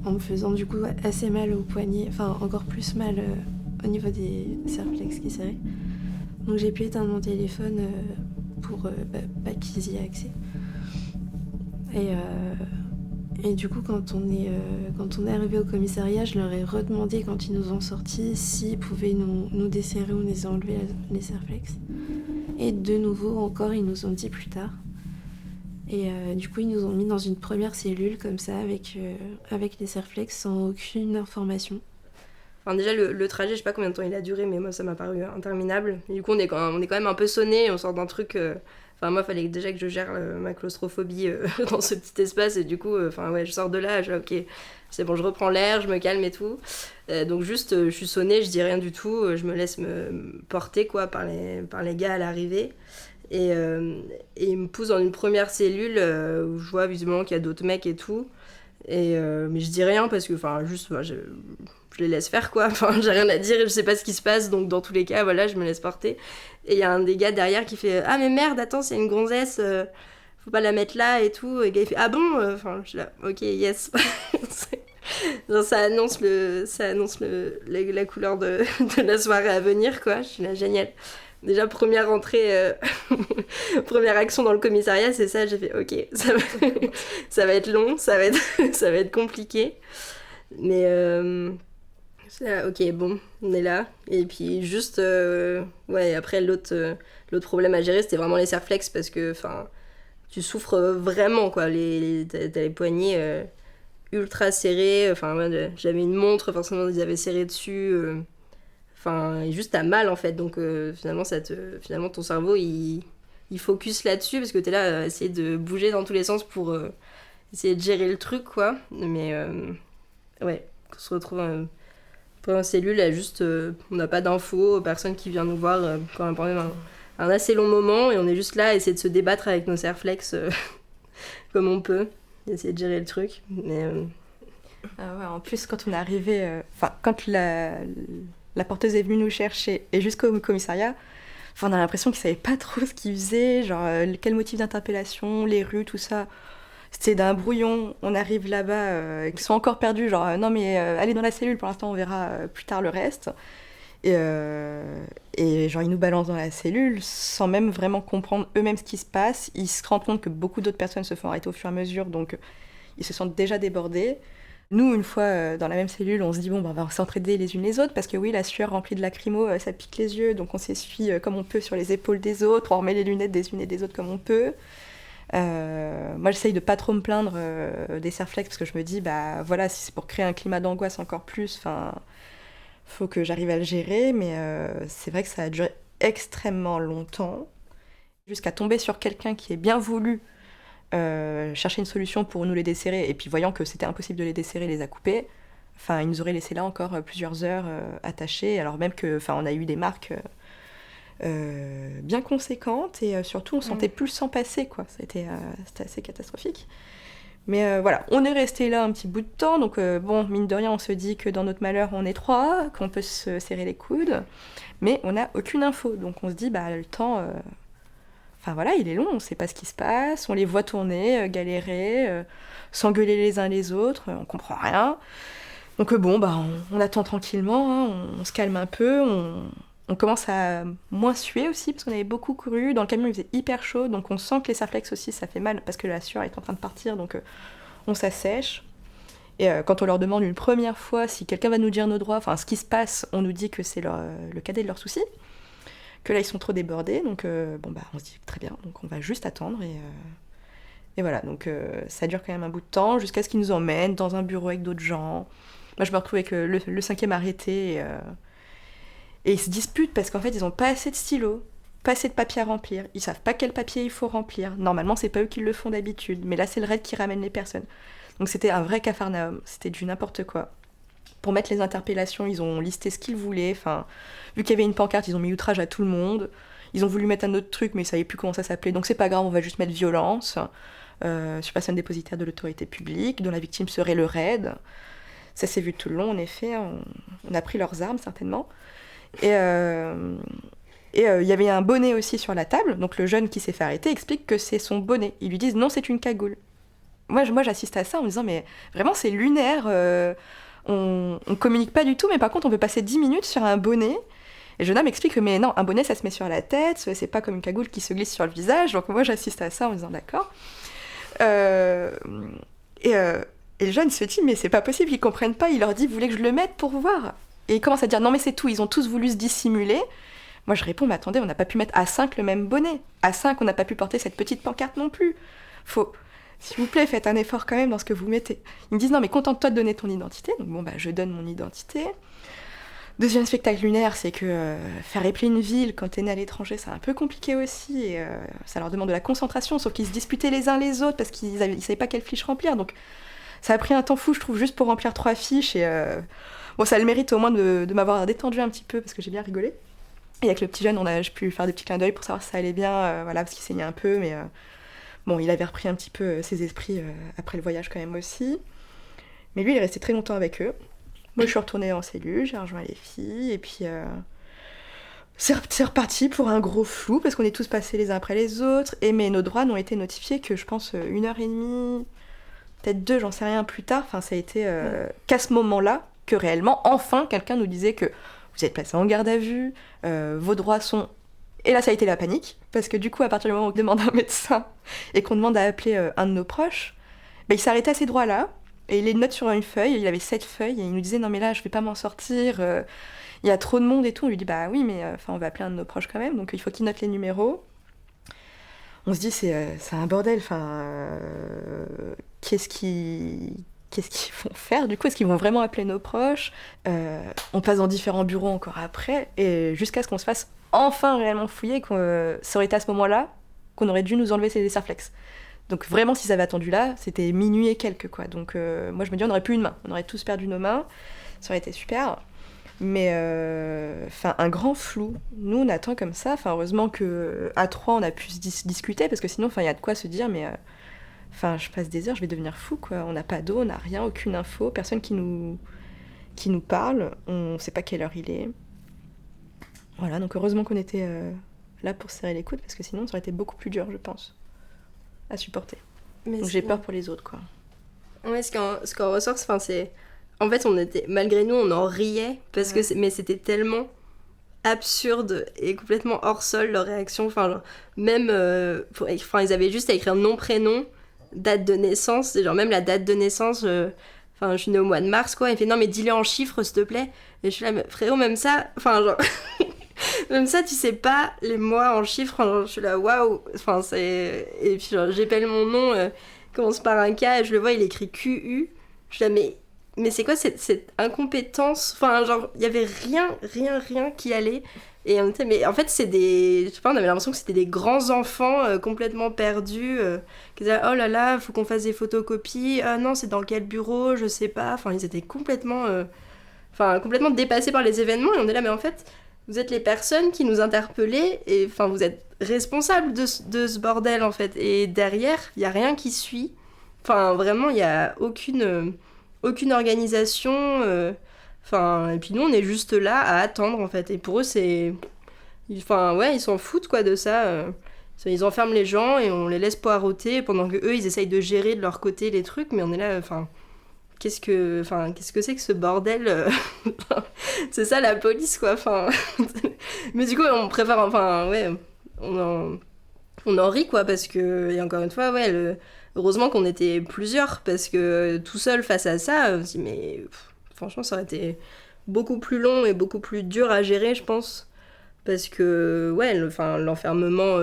en me faisant du coup assez mal au poignet, encore plus mal au niveau des Serflex qui serraient. Donc j'ai pu éteindre mon téléphone pour pas qu'ils y aient accès. Et du coup, quand on est arrivé au commissariat, je leur ai redemandé quand ils nous ont sortis s'ils pouvaient nous desserrer ou nous enlever les Serflex. Et de nouveau, encore, ils nous ont dit plus tard. Et du coup, ils nous ont mis dans une première cellule comme ça, avec les Serflex, sans aucune information. Enfin, déjà, le trajet, je sais pas combien de temps il a duré, mais moi, ça m'a paru interminable. Et du coup, on est quand même un peu sonné, on sort d'un truc... moi, il fallait déjà que je gère ma claustrophobie dans ce petit espace, et du coup, je sors de là, ok, c'est bon, je reprends l'air, je me calme et tout. Donc juste, je suis sonnée, je dis rien du tout, je me laisse me porter, quoi, par les gars à l'arrivée. Et ils me poussent dans une première cellule où je vois visiblement qu'il y a d'autres mecs et tout. Mais je dis rien parce que, je les laisse faire, quoi. J'ai rien à dire et je sais pas ce qui se passe, donc dans tous les cas, voilà, je me laisse porter. Et il y a un des gars derrière qui fait « Ah mais merde, attends, c'est une gonzesse, faut pas la mettre là et tout. » Et le gars il fait « Ah bon ?» je suis là « Ok, yes. » Genre, ça annonce la couleur de la soirée à venir, quoi. Je suis là, génial. Déjà, première rentrée, première action dans le commissariat, c'est ça, j'ai fait « Ok, ça va être long, ça va être compliqué. » Mais... ok, bon, on est là. Et puis juste, après l'autre problème à gérer, c'était vraiment les Serflex parce que, tu souffres vraiment, quoi. T'as les poignets ultra serrés. J'avais une montre, forcément, ils avaient serré dessus. Et juste t'as mal, en fait. Donc, finalement, ton cerveau, il focus là-dessus parce que t'es là à essayer de bouger dans tous les sens pour essayer de gérer le truc, quoi. Mais, on se retrouve... Pendant la cellule, on n'a pas d'infos, personne qui vient nous voir quand même un assez long moment, et on est juste là à essayer de se débattre avec nos Serflex comme on peut, essayer de gérer le truc. Mais, en plus, quand on est arrivé, quand la porteuse est venue nous chercher et jusqu'au commissariat, on a l'impression qu'ils savaient pas trop ce qu'ils faisaient, genre quel motif d'interpellation, les rues, tout ça. C'était d'un brouillon, on arrive là-bas, ils sont encore perdus, genre non mais allez dans la cellule, pour l'instant on verra plus tard le reste. Et genre, ils nous balancent dans la cellule sans même vraiment comprendre eux-mêmes ce qui se passe. Ils se rendent compte que beaucoup d'autres personnes se font arrêter au fur et à mesure, donc ils se sentent déjà débordés. Nous, une fois dans la même cellule, on se dit, bon, on va s'entraider les unes les autres, parce que oui, la sueur remplie de lacrymo, ça pique les yeux, donc on s'essuie comme on peut sur les épaules des autres, on remet les lunettes des unes et des autres comme on peut. Moi, j'essaye de pas trop me plaindre des Serflex, parce que je me dis, bah voilà, si c'est pour créer un climat d'angoisse encore plus, enfin... faut que j'arrive à le gérer, mais c'est vrai que ça a duré extrêmement longtemps, jusqu'à tomber sur quelqu'un qui ait bien voulu chercher une solution pour nous les desserrer, et puis voyant que c'était impossible de les desserrer, les a coupés, enfin, ils nous auraient laissé là encore plusieurs heures attachés, alors même que, enfin, on a eu des marques bien conséquentes, et surtout, on sentait plus le sang passer, quoi. C'était assez catastrophique. Mais voilà, on est resté là un petit bout de temps, donc bon, mine de rien, on se dit que dans notre malheur, on est trois, qu'on peut se serrer les coudes, mais on n'a aucune info, donc on se dit, bah le temps, enfin voilà, il est long, on sait pas ce qui se passe, on les voit tourner, galérer, s'engueuler les uns les autres, on comprend rien. Donc bon, bah on attend tranquillement, hein, on se calme un peu, on commence à moins suer aussi, parce qu'on avait beaucoup couru. Dans le camion, il faisait hyper chaud, donc on sent que les Serflex aussi, ça fait mal, parce que la sueur est en train de partir, donc on s'assèche. Et quand on leur demande une première fois si quelqu'un va nous dire nos droits, enfin ce qui se passe, on nous dit que c'est le cadet de leurs soucis, que là, ils sont trop débordés, donc bon, bah, on se dit très bien, donc on va juste attendre, et voilà. Donc ça dure quand même un bout de temps, jusqu'à ce qu'ils nous emmènent dans un bureau avec d'autres gens. Moi, je me retrouve avec le cinquième arrêté, et ils se disputent parce qu'en fait, ils n'ont pas assez de stylos, pas assez de papier à remplir. Ils savent pas quel papier il faut remplir. Normalement, c'est pas eux qui le font d'habitude. Mais là, c'est le raid qui ramène les personnes. Donc c'était un vrai capharnaüm. C'était du n'importe quoi. Pour mettre les interpellations, ils ont listé ce qu'ils voulaient. Enfin, vu qu'il y avait une pancarte, ils ont mis outrage à tout le monde. Ils ont voulu mettre un autre truc, mais ils savaient plus comment ça s'appelait. Donc c'est pas grave, on va juste mettre violence sur personne dépositaire de l'autorité publique, dont la victime serait le raid. Ça s'est vu tout le long, en effet. On a pris leurs armes, certainement. Et il y avait un bonnet aussi sur la table, donc le jeune qui s'est fait arrêter explique que c'est son bonnet. Ils lui disent non, c'est une cagoule. Moi j'assiste à ça en me disant mais vraiment c'est lunaire, on communique pas du tout, mais par contre on peut passer 10 minutes sur un bonnet. Et le jeune homme explique que mais non, un bonnet ça se met sur la tête, c'est pas comme une cagoule qui se glisse sur le visage, donc moi j'assiste à ça en me disant d'accord. Et le jeune se dit mais c'est pas possible, ils comprennent pas, il leur dit vous voulez que je le mette pour voir. Et il commence à dire non mais c'est tout, ils ont tous voulu se dissimuler. Moi je réponds mais attendez, on n'a pas pu mettre à 5 le même bonnet. À 5 on n'a pas pu porter cette petite pancarte non plus. S'il vous plaît, faites un effort quand même dans ce que vous mettez. Ils me disent non mais contente-toi de donner ton identité. Donc bon bah je donne mon identité. Deuxième spectacle lunaire, c'est que faire épeler une ville quand t'es né à l'étranger, c'est un peu compliqué aussi. Et ça leur demande de la concentration, sauf qu'ils se disputaient les uns les autres parce qu'ils savaient pas quelle fiche remplir. Donc ça a pris un temps fou je trouve juste pour remplir 3 fiches et... Bon, ça a le mérite au moins de m'avoir détendu un petit peu parce que j'ai bien rigolé. Et avec le petit jeune, j'ai pu faire des petits clins d'œil pour savoir si ça allait bien, voilà, parce qu'il saignait un peu, mais bon, il avait repris un petit peu ses esprits après le voyage quand même aussi. Mais lui, il est resté très longtemps avec eux. Moi, je suis retournée en cellule, j'ai rejoint les filles, et puis c'est reparti pour un gros flou parce qu'on est tous passés les uns après les autres, mais nos droits n'ont été notifiés que je pense 1h30, peut-être 2, j'en sais rien plus tard. Enfin, ça a été qu'à ce moment-là que réellement, enfin, quelqu'un nous disait que vous êtes placé en garde à vue, vos droits sont... Et là, ça a été la panique, parce que du coup, à partir du moment où on demande un médecin et qu'on demande à appeler un de nos proches, il s'arrêtait à ces droits-là, et il les note sur une feuille, il avait 7 feuilles, et il nous disait « Non mais là, je vais pas m'en sortir, il y a trop de monde et tout ». On lui dit « Bah oui, mais on va appeler un de nos proches quand même, donc il faut qu'il note les numéros ». On se dit c'est un bordel, qu'est-ce qu'ils vont faire du coup? Est-ce qu'ils vont vraiment appeler nos proches? On passe dans différents bureaux encore après, et jusqu'à ce qu'on se fasse enfin réellement fouiller, ça aurait été à ce moment-là qu'on aurait dû nous enlever ces Serflex. Donc vraiment, s'ils avaient attendu là, c'était minuit et quelques, quoi. Donc moi je me dis, on n'aurait plus une main, on aurait tous perdu nos mains, ça aurait été super. Mais un grand flou. Nous, on attend comme ça. Heureusement qu'à 3, on a pu se discuter, parce que sinon, il y a de quoi se dire, mais... je passe des heures, je vais devenir fou, quoi. On n'a pas d'eau, on n'a rien, aucune info, personne qui nous parle, on ne sait pas quelle heure il est. Voilà, donc heureusement qu'on était là pour serrer les coudes, parce que sinon ça aurait été beaucoup plus dur, je pense, à supporter. Donc j'ai peur pour les autres, quoi. Ouais, ce qu'on ressort, c'est... En fait, malgré nous, on en riait, mais c'était tellement absurde et complètement hors sol leur réaction. Enfin, genre, même, ils avaient juste à écrire nom, prénom, date de naissance, et genre même la date de naissance. Enfin, je suis née au mois de mars, quoi. Il fait non, mais dis-le en chiffres, s'il te plaît. Et je suis là, mais frérot, même ça, enfin, genre, même ça, tu sais pas les mois en chiffres. Genre, je suis là, waouh. Enfin, c'est. Et puis, genre, j'appelle mon nom, commence par un K, et je le vois, il écrit QU. Je suis là, mais c'est quoi cette incompétence? Enfin, genre, il y avait rien qui allait. Et on était, mais en fait, je sais pas, on avait l'impression que c'était des grands enfants complètement perdus, qui disaient, oh là là, faut qu'on fasse des photocopies. Ah non, c'est dans quel bureau? Je sais pas. Enfin, ils étaient complètement dépassés par les événements. Et on est là, mais en fait, vous êtes les personnes qui nous interpellaient. Et enfin, vous êtes responsables de ce bordel, en fait. Et derrière, il y a rien qui suit. Enfin, vraiment, il y a aucune organisation. Et puis nous, on est juste là à attendre, en fait. Et pour eux, c'est... Enfin, ouais, ils s'en foutent, quoi, de ça. Ils enferment les gens et on les laisse poireauter pendant que eux ils essayent de gérer de leur côté les trucs. Mais on est là, enfin... Qu'est-ce que c'est que ce bordel? C'est ça, la police, quoi. Enfin... Mais du coup, on préfère... Enfin, ouais, on en rit, quoi, parce que... Et encore une fois, ouais, heureusement qu'on était plusieurs, parce que tout seul face à ça, on se dit, mais... Franchement, ça aurait été beaucoup plus long et beaucoup plus dur à gérer, je pense. Parce que, ouais, l'enfermement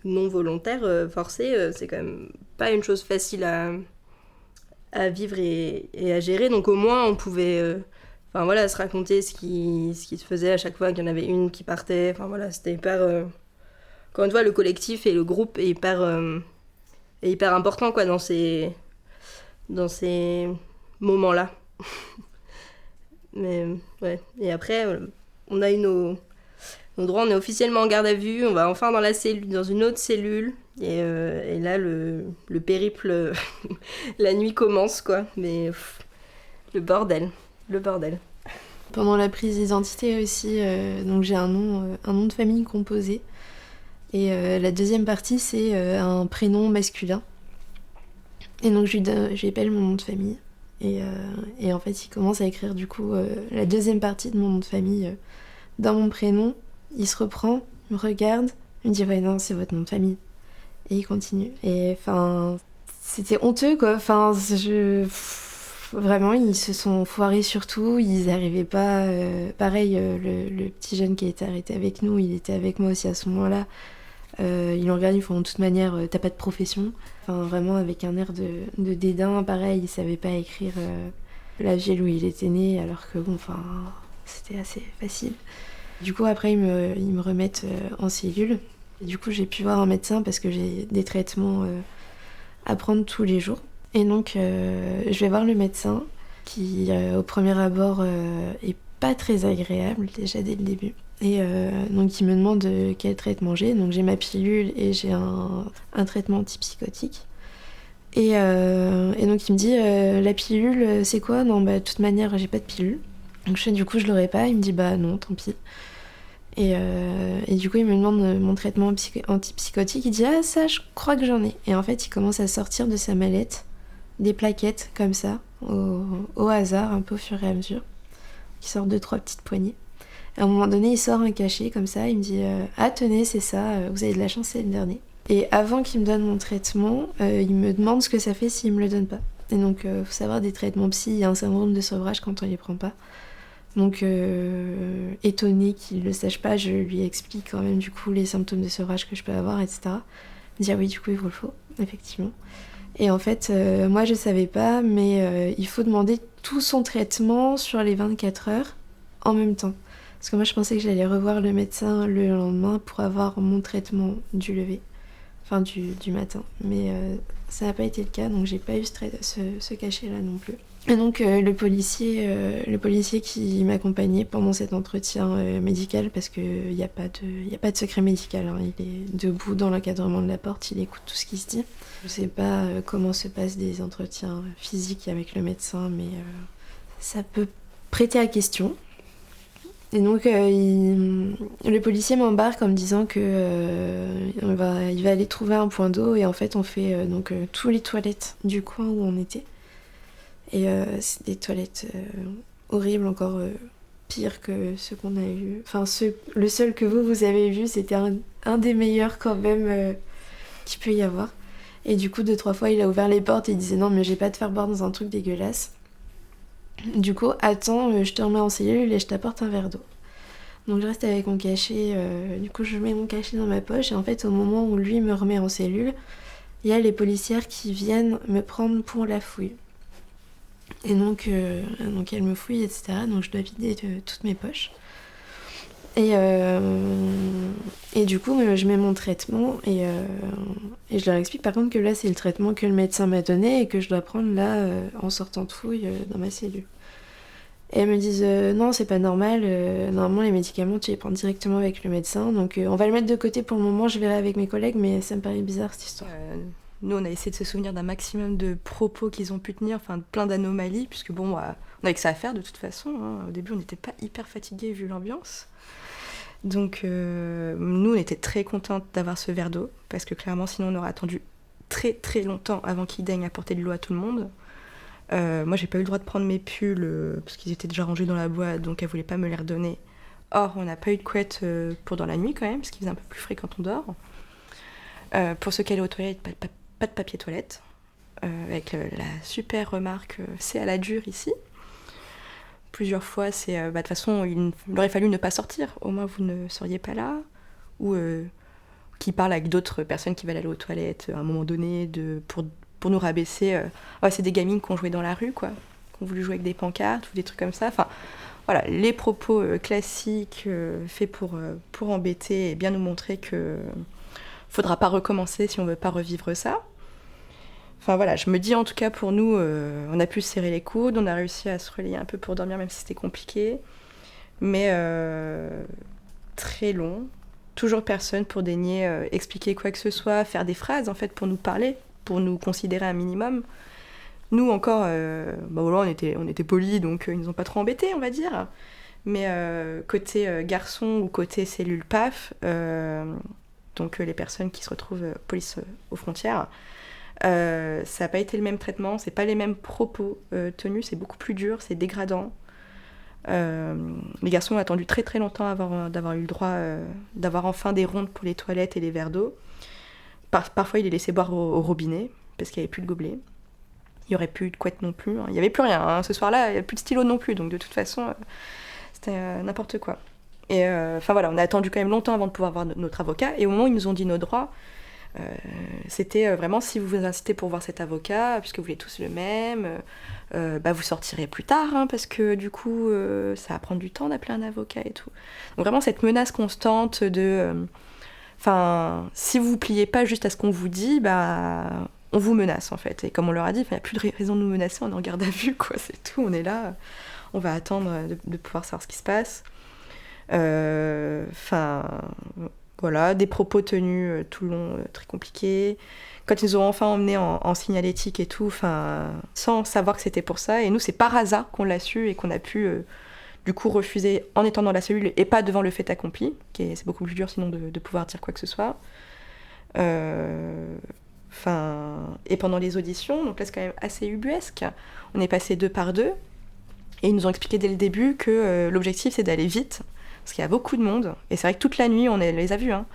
non volontaire, forcé, c'est quand même pas une chose facile à vivre et à gérer. Donc au moins, on pouvait se raconter ce qui se faisait à chaque fois qu'il y en avait une qui partait. Enfin voilà, c'était hyper... Encore une fois, le collectif et le groupe est hyper important, quoi, dans ces moments-là. Mais ouais, et après on a eu nos droits, on est officiellement en garde à vue, on va enfin dans une autre cellule et là le périple la nuit commence, quoi. Mais le bordel. Pendant la prise d'identité aussi, donc j'ai un nom de famille composé et la deuxième partie c'est un prénom masculin et donc je lui appelle mon nom de famille. Et en fait, il commence à écrire du coup la deuxième partie de mon nom de famille dans mon prénom. Il se reprend, il me regarde, il me dit ouais non c'est votre nom de famille. Et il continue. Et enfin, c'était honteux, quoi. Enfin, vraiment, ils se sont foirés sur tout. Ils n'arrivaient pas... Pareil, le petit jeune qui a été arrêté avec nous, il était avec moi aussi à ce moment-là. Ils l'ont regardé, ils font de toute manière, t'as pas de profession. Enfin, vraiment avec un air de dédain. Pareil, il savait pas écrire la ville où il était né, alors que bon, enfin, c'était assez facile. Du coup, après, ils me remettent en cellule. Et du coup, j'ai pu voir un médecin parce que j'ai des traitements à prendre tous les jours. Et donc, je vais voir le médecin qui, au premier abord, est pas très agréable, déjà dès le début. Et donc, il me demande quel traitement j'ai. Donc, j'ai ma pilule et j'ai un traitement antipsychotique. Et donc, il me dit, la pilule, c'est quoi? Non, bah, de toute manière, j'ai pas de pilule. Donc, du coup, je l'aurai pas. Il me dit, bah non, tant pis. Et du coup, il me demande mon traitement antipsychotique. Il dit, ah, ça, je crois que j'en ai. Et en fait, il commence à sortir de sa mallette des plaquettes comme ça, au hasard, un peu au fur et à mesure. Il sort 2-3 petites poignées. À un moment donné, il sort un cachet comme ça. Il me dit, ah, tenez, c'est ça, vous avez de la chance, c'est le dernier. Et avant qu'il me donne mon traitement, il me demande ce que ça fait s'il me le donne pas. Et donc, faut savoir, des traitements psy, il y a un syndrome de sevrage quand on les prend pas. Donc, étonnée qu'il le sache pas, je lui explique quand même du coup les symptômes de sevrage que je peux avoir, etc. Il me dit, ah oui, du coup, il vous le faut, effectivement. Et en fait, moi, je savais pas, mais il faut demander tout son traitement sur les 24 heures en même temps. Parce que moi, je pensais que j'allais revoir le médecin le lendemain pour avoir mon traitement du lever, enfin du matin. Mais ça n'a pas été le cas, donc j'ai pas eu ce cachet-là non plus. Et donc le policier qui m'accompagnait pendant cet entretien médical, parce qu'il n'y a pas de secret médical, hein, il est debout dans l'encadrement de la porte, il écoute tout ce qui se dit. Je sais pas comment se passent des entretiens physiques avec le médecin, mais ça peut prêter à question. Et donc le policier m'embarque en me disant que il va aller trouver un point d'eau, et en fait on fait tous les toilettes du coin où on était. Et c'est des toilettes horribles, encore pire que ceux qu'on a vus. Enfin, le seul que vous avez vu, c'était un des meilleurs quand même qu'il peut y avoir. Et du coup, 2-3 fois, il a ouvert les portes et il disait non, mais j'ai pas de faire boire dans un truc dégueulasse. Du coup, attends, je te remets en cellule et je t'apporte un verre d'eau. Donc je reste avec mon cachet, du coup je mets mon cachet dans ma poche et en fait au moment où lui me remet en cellule, il y a les policières qui viennent me prendre pour la fouille. Et donc elle me fouille, etc. Donc je dois vider toutes mes poches. Et du coup je mets mon traitement et je leur explique par contre que là c'est le traitement que le médecin m'a donné et que je dois prendre là en sortant de fouille dans ma cellule. Et elles me disent non, c'est pas normal, normalement les médicaments tu les prends directement avec le médecin, donc on va le mettre de côté pour le moment, je verrai avec mes collègues, mais ça me paraît bizarre cette histoire. Nous on a essayé de se souvenir d'un maximum de propos qu'ils ont pu tenir, enfin plein d'anomalies, puisque bon, on avait que ça à faire de toute façon, hein. Au début on n'était pas hyper fatigués vu l'ambiance. Donc nous on était très contentes d'avoir ce verre d'eau, parce que clairement sinon on aurait attendu très très longtemps avant qu'ils daignent apporter de l'eau à tout le monde. Moi j'ai pas eu le droit de prendre mes pulls parce qu'ils étaient déjà rangés dans la boîte, donc elle voulait pas me les redonner. Or on n'a pas eu de couette pour dans la nuit quand même, parce qu'il faisait un peu plus frais quand on dort. Pour ceux qui allaient aux toilettes, pas de papier toilette, avec la super remarque c'est à la dure ici. Plusieurs fois c'est de toute façon il aurait fallu ne pas sortir, au moins vous ne seriez pas là, ou qui parle avec d'autres personnes qui veulent aller aux toilettes à un moment donné pour nous rabaisser. C'est des gamines qui ont joué dans la rue, quoi, qui ont voulu jouer avec des pancartes ou des trucs comme ça. Enfin, voilà, les propos classiques faits pour embêter et bien nous montrer que faudra pas recommencer si on veut pas revivre ça. Enfin voilà, je me dis en tout cas pour nous, on a pu se serrer les coudes, on a réussi à se relayer un peu pour dormir même si c'était compliqué. Mais très long, toujours personne pour daigner expliquer quoi que ce soit, faire des phrases en fait pour nous parler, pour nous considérer un minimum. Nous encore, voilà, on était polis, donc ils nous ont pas trop embêtés, on va dire. Mais côté garçon ou côté cellule PAF, donc les personnes qui se retrouvent police aux frontières, ça n'a pas été le même traitement, c'est pas les mêmes propos tenus, c'est beaucoup plus dur, c'est dégradant. Les garçons ont attendu très très longtemps d'avoir eu le droit d'avoir enfin des rondes pour les toilettes et les verres d'eau. Parfois, ils les laissaient boire au robinet, parce qu'il n'y avait plus de gobelet. Il n'y aurait plus de couette non plus. Il n'y avait plus rien. Hein. Ce soir-là, il n'y avait plus de stylo non plus. Donc, de toute façon, c'était n'importe quoi. Et voilà, on a attendu quand même longtemps avant de pouvoir voir notre avocat. Et au moment où ils nous ont dit nos droits, c'était vraiment, si vous vous incitez pour voir cet avocat, puisque vous voulez tous le même, vous sortirez plus tard, hein, parce que du coup, ça va prendre du temps d'appeler un avocat et tout. Donc, vraiment, cette menace constante de... si vous vous pliez pas juste à ce qu'on vous dit, on vous menace en fait. Et comme on leur a dit, il n'y a plus de raison de nous menacer, on est en garde à vue, quoi, c'est tout, on est là, on va attendre de pouvoir savoir ce qui se passe. Voilà, des propos tenus tout le long, très compliqués. Quand ils nous ont enfin emmenés en signalétique et tout, sans savoir que c'était pour ça. Et nous, c'est par hasard qu'on l'a su et qu'on a pu... du coup refuser en étant dans la cellule et pas devant le fait accompli, c'est beaucoup plus dur sinon de pouvoir dire quoi que ce soit. Et pendant les auditions, donc là c'est quand même assez ubuesque, on est passé 2 par 2, et ils nous ont expliqué dès le début que l'objectif c'est d'aller vite, parce qu'il y a beaucoup de monde, et c'est vrai que toute la nuit, on les a vus, hein.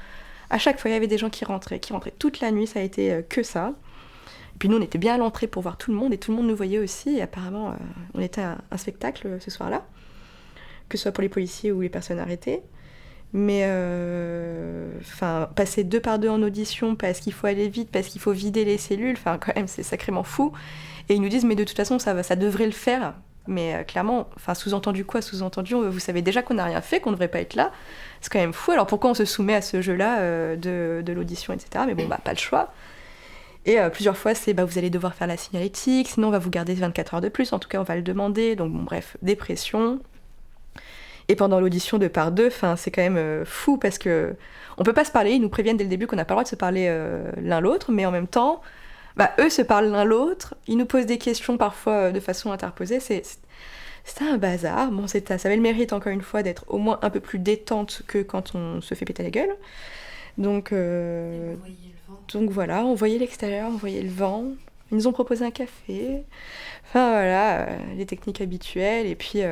À chaque fois il y avait des gens qui rentraient, toute la nuit, ça a été que ça. Et puis nous on était bien à l'entrée pour voir tout le monde, et tout le monde nous voyait aussi, et apparemment on était un spectacle ce soir-là, que ce soit pour les policiers ou les personnes arrêtées. Mais passer 2 par 2 en audition parce qu'il faut aller vite, parce qu'il faut vider les cellules, quand même c'est sacrément fou. Et ils nous disent mais de toute façon ça devrait le faire. Mais clairement, sous-entendu quoi ? Sous-entendu, vous savez déjà qu'on n'a rien fait, qu'on ne devrait pas être là. C'est quand même fou. Alors pourquoi on se soumet à ce jeu-là de l'audition, etc. Mais bon, pas le choix. Et plusieurs fois, c'est vous allez devoir faire la signalétique, sinon on va vous garder 24 heures de plus. En tout cas, on va le demander. Donc bon, bref, des pressions. Et pendant l'audition 2 par 2, c'est quand même fou parce que on peut pas se parler. Ils nous préviennent dès le début qu'on n'a pas le droit de se parler l'un l'autre, mais en même temps, eux se parlent l'un l'autre. Ils nous posent des questions parfois de façon interposée. C'est un bazar. Bon, ça avait le mérite encore une fois d'être au moins un peu plus détente que quand on se fait péter la gueule. Donc voilà, on voyait l'extérieur, on voyait le vent. Ils nous ont proposé un café. Voilà, les techniques habituelles. Et puis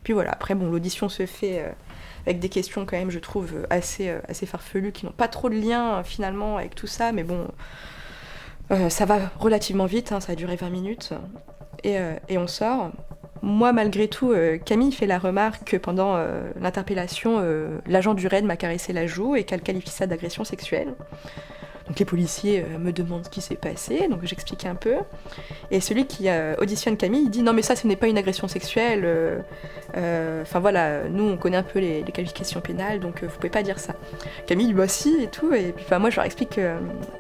Puis voilà, après, bon, l'audition se fait avec des questions quand même, je trouve, assez farfelues, qui n'ont pas trop de lien finalement avec tout ça, mais bon, ça va relativement vite, hein, ça a duré 20 minutes, et on sort. Moi, malgré tout, Camille fait la remarque que pendant l'interpellation, l'agent du RAID m'a caressé la joue et qu'elle qualifie ça d'agression sexuelle. Donc les policiers me demandent ce qui s'est passé, donc j'explique un peu. Et celui qui auditionne Camille, il dit non mais ça ce n'est pas une agression sexuelle. Enfin voilà, nous on connaît un peu les qualifications pénales, donc vous pouvez pas dire ça. Camille dit bah si et tout, et puis moi je leur explique que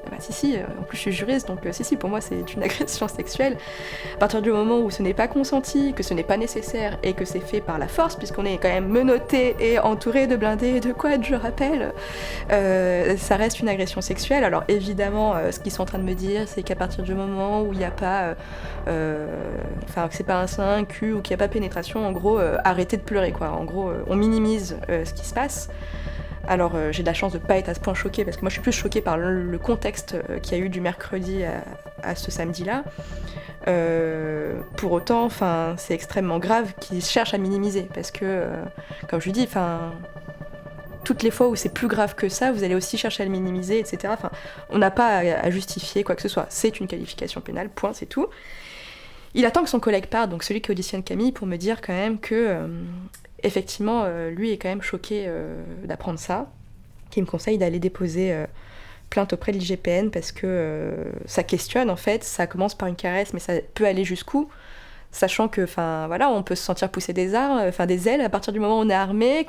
bah si, en plus je suis juriste, donc si pour moi c'est une agression sexuelle. À partir du moment où ce n'est pas consenti, que ce n'est pas nécessaire et que c'est fait par la force, puisqu'on est quand même menotté et entouré de blindés de quad, je rappelle, ça reste une agression sexuelle. Alors évidemment, ce qu'ils sont en train de me dire, c'est qu'à partir du moment où il n'y a pas, que c'est pas un sein, un cul, ou qu'il n'y a pas pénétration, en gros, arrêtez de pleurer, quoi. En gros, on minimise ce qui se passe. Alors j'ai de la chance de ne pas être à ce point choquée, parce que moi je suis plus choquée par le contexte qu'il y a eu du mercredi à ce samedi-là. Pour autant, c'est extrêmement grave qu'ils cherchent à minimiser, parce que, comme je lui dis, toutes les fois où c'est plus grave que ça, vous allez aussi chercher à le minimiser, etc. On n'a pas à justifier quoi que ce soit. C'est une qualification pénale, point, c'est tout. Il attend que son collègue parte, donc celui qui auditionne Camille, pour me dire quand même que, effectivement, lui est quand même choqué d'apprendre ça, qu'il me conseille d'aller déposer plainte auprès de l'IGPN parce que ça questionne, en fait. Ça commence par une caresse, mais ça peut aller jusqu'où ? Sachant que, on peut se sentir pousser des ailes à partir du moment où on est armé,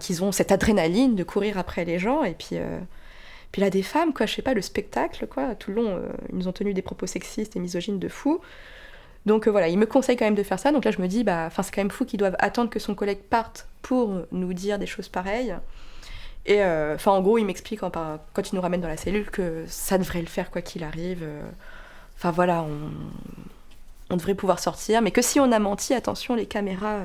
qu'ils ont cette adrénaline de courir après les gens, et puis là des femmes, quoi, je sais pas, le spectacle, quoi, tout le long, ils nous ont tenu des propos sexistes et misogynes de fou. Donc voilà, il me conseille quand même de faire ça, donc là je me dis, c'est quand même fou qu'ils doivent attendre que son collègue parte pour nous dire des choses pareilles. Et en gros, il m'explique quand il nous ramène dans la cellule que ça devrait le faire quoi qu'il arrive. On devrait pouvoir sortir, mais que si on a menti, attention, les caméras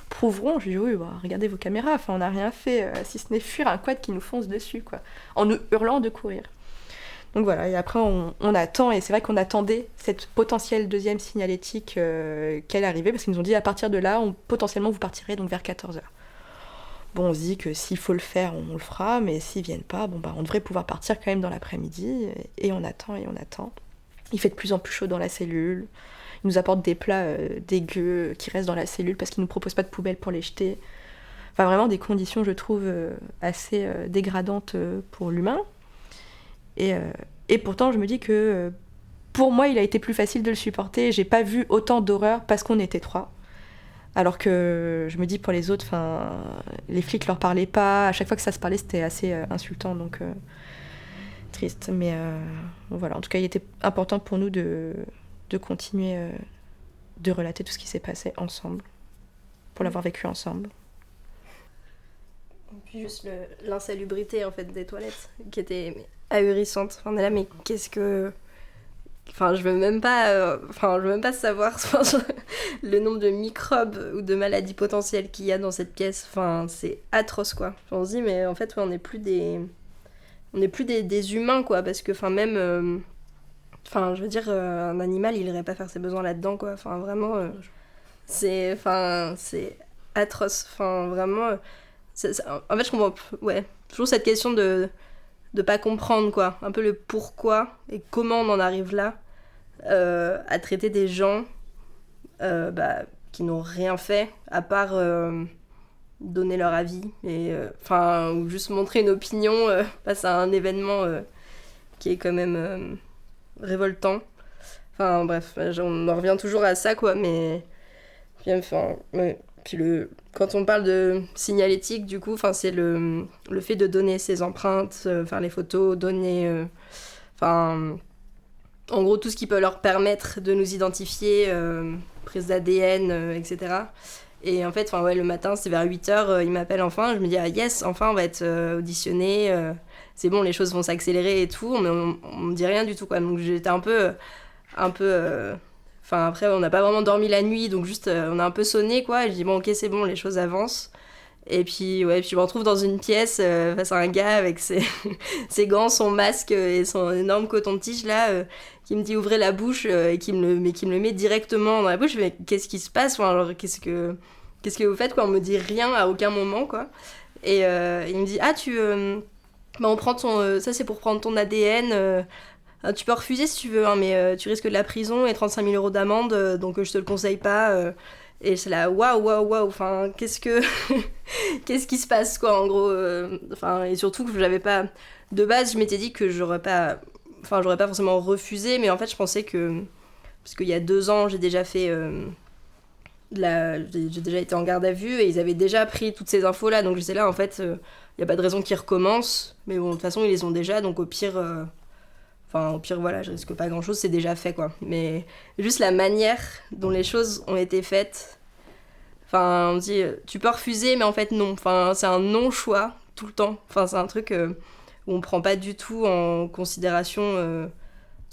prouveront. Je lui dis oui, regardez vos caméras, on n'a rien fait, si ce n'est fuir un quad qui nous fonce dessus, quoi, en nous hurlant de courir. Donc voilà, et après on attend, et c'est vrai qu'on attendait cette potentielle deuxième signalétique qu'elle arrivait, parce qu'ils nous ont dit à partir de là, potentiellement vous partirez donc vers 14h. Bon, on se dit que s'il faut le faire, on le fera, mais s'ils viennent pas, on devrait pouvoir partir quand même dans l'après-midi, et on attend, et on attend. Il fait de plus en plus chaud dans la cellule. Ils nous apportent des plats dégueux qui restent dans la cellule parce qu'ils ne nous proposent pas de poubelle pour les jeter. Enfin, vraiment des conditions, je trouve, assez dégradantes pour l'humain. Et pourtant, je me dis que pour moi, il a été plus facile de le supporter. J'ai pas vu autant d'horreur parce qu'on était 3. Alors que je me dis pour les autres, les flics leur parlaient pas. À chaque fois que ça se parlait, c'était assez insultant. Donc, triste. Mais voilà, en tout cas, il était important pour nous de continuer de relater tout ce qui s'est passé ensemble, pour l'avoir vécu ensemble. Et puis juste l'insalubrité en fait des toilettes qui était ahurissante. On est là, mais qu'est-ce que... je veux même pas savoir le nombre de microbes ou de maladies potentielles qu'il y a dans cette pièce. C'est atroce, quoi. On se dit, mais en fait, on n'est plus des humains, quoi, parce que même... je veux dire, un animal, il irait pas faire ses besoins là-dedans, quoi. Vraiment, c'est atroce. Vraiment, en fait, je comprends, ouais, toujours cette question de pas comprendre, quoi. Un peu le pourquoi et comment on en arrive là, à traiter des gens qui n'ont rien fait, à part donner leur avis, et, ou juste montrer une opinion face à un événement qui est quand même... révoltant. Bref, on en revient toujours à ça, quoi, mais... Puis quand on parle de signalétique, du coup, c'est le fait de donner ses empreintes, faire les photos, donner... en gros, tout ce qui peut leur permettre de nous identifier, prise d'ADN, etc. Et en fait, le matin, c'est vers 8h, il m'appelle enfin, je me dis, ah yes, enfin, on va être auditionné, c'est bon, les choses vont s'accélérer et tout, mais on me dit rien du tout, quoi. Donc j'étais un peu après, on n'a pas vraiment dormi la nuit, donc juste, on a un peu sonné, quoi, et je dis, bon, ok, c'est bon, les choses avancent. Et puis, ouais, puis je me retrouve dans une pièce face à un gars avec ses, ses gants, son masque et son énorme coton-tige là, qui me dit ouvrez la bouche et qui me le met directement dans la bouche. Mais qu'est-ce qui se passe, enfin, alors, qu'est-ce que vous faites quoi? On me dit rien à aucun moment quoi. Et il me dit ah bah, on prend ça c'est pour prendre ton ADN. Tu peux refuser si tu veux, hein, mais tu risques de la prison et 35 000 € d'amende, donc je te le conseille pas. Et c'est là, waouh, enfin, qu'est-ce qui se passe, quoi, en gros. Enfin, et surtout que j'avais pas. De base, je m'étais dit que j'aurais pas forcément refusé, mais en fait, je pensais que. Parce qu'il y a 2 ans, j'ai déjà fait. J'ai déjà été en garde à vue et ils avaient déjà pris toutes ces infos-là, donc j'étais là, en fait, il y a pas de raison qu'ils recommencent, mais bon, de toute façon, ils les ont déjà, donc au pire. Enfin, au pire, voilà, je risque pas grand-chose, c'est déjà fait, quoi. Mais juste la manière dont les choses ont été faites. Enfin, on dit, tu peux refuser, mais en fait, non. Enfin, c'est un non-choix, tout le temps. Enfin, c'est un truc où on prend pas du tout en considération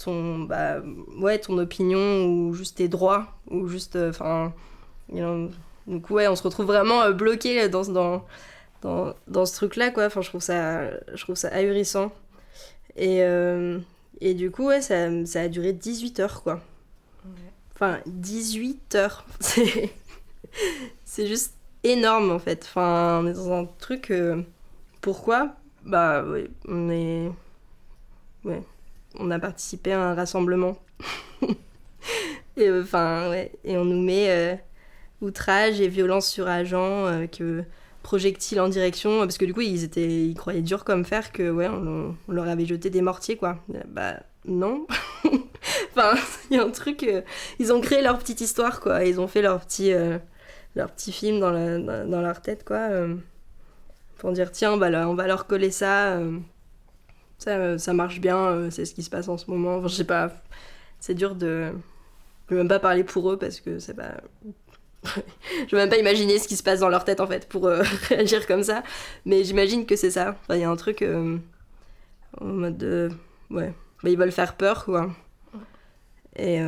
ton opinion, ou juste tes droits, ou juste, enfin... donc, ouais, on se retrouve vraiment bloqué dans ce truc-là, quoi. Enfin, je trouve ça ahurissant. Et du coup, ouais, ça a duré 18 heures, quoi. Ouais. Enfin, 18 heures. C'est juste énorme, en fait. Enfin, on est dans un truc... Pourquoi ? Bah, ouais, on a participé à un rassemblement. Et enfin, ouais. Et on nous met outrage et violence sur agent, projectiles en direction, parce que du coup ils croyaient dur comme fer que ouais on leur avait jeté des mortiers quoi. Bah non. Enfin il y a un truc, ils ont créé leur petite histoire quoi, ils ont fait leur petit film dans leur tête quoi, pour dire tiens bah là, on va leur coller ça, ça marche bien, c'est ce qui se passe en ce moment. Enfin, je sais pas, c'est dur je peux même pas parler pour eux parce que c'est pas... Je veux même pas imaginer ce qui se passe dans leur tête en fait pour réagir comme ça, mais j'imagine que c'est ça. Enfin, il y a un truc en mode de... ouais, bah, ils veulent faire peur quoi. Et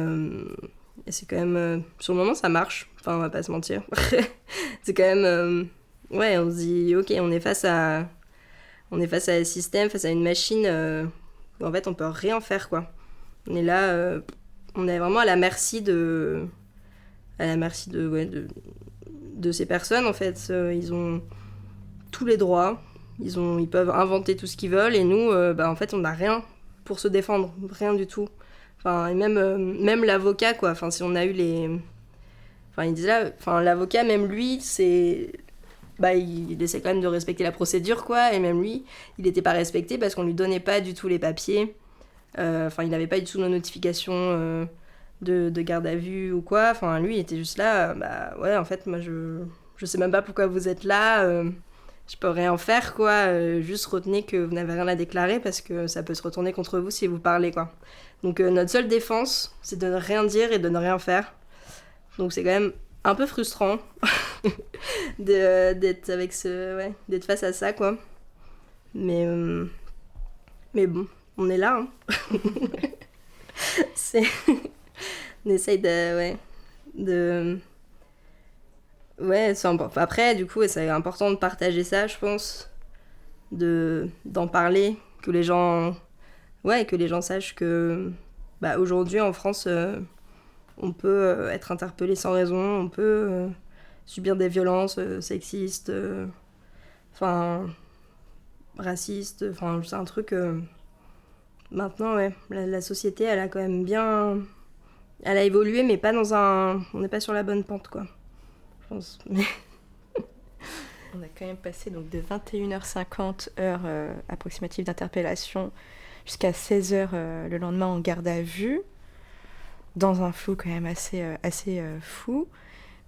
c'est quand même sur le moment ça marche, enfin on va pas se mentir. C'est quand même ouais, on se dit ok, on est face à un système, face à une machine où en fait on peut rien faire quoi. On est là, on est vraiment à la merci de ces personnes en fait. Ils ont tous les droits, ils peuvent inventer tout ce qu'ils veulent et nous en fait on n'a rien pour se défendre, rien du tout. Enfin, et même l'avocat quoi, enfin si on a eu enfin il disait là, enfin l'avocat même lui c'est il essaie quand même de respecter la procédure quoi, et même lui il n'était pas respecté parce qu'on lui donnait pas du tout les papiers, enfin il n'avait pas du tout nos notifications de garde à vue ou quoi. Enfin, lui, il était juste là, bah ouais, en fait, moi, je sais même pas pourquoi vous êtes là, je peux rien faire, quoi. Juste retenez que vous n'avez rien à déclarer parce que ça peut se retourner contre vous si vous parlez, quoi. Donc, notre seule défense, c'est de ne rien dire et de ne rien faire. Donc, c'est quand même un peu frustrant d'être d'être face à ça, quoi. Mais bon, on est là, hein. On essaye après du coup c'est important de partager ça je pense, d'en parler, que les gens sachent que aujourd'hui en France on peut être interpellé sans raison, on peut subir des violences sexistes, racistes, enfin c'est un truc maintenant ouais, la société elle a quand même bien... Elle a évolué, mais pas on n'est pas sur la bonne pente, quoi. Je pense. On a quand même passé donc de 21h50 heure approximative d'interpellation jusqu'à 16h le lendemain en garde à vue, dans un flou quand même assez fou,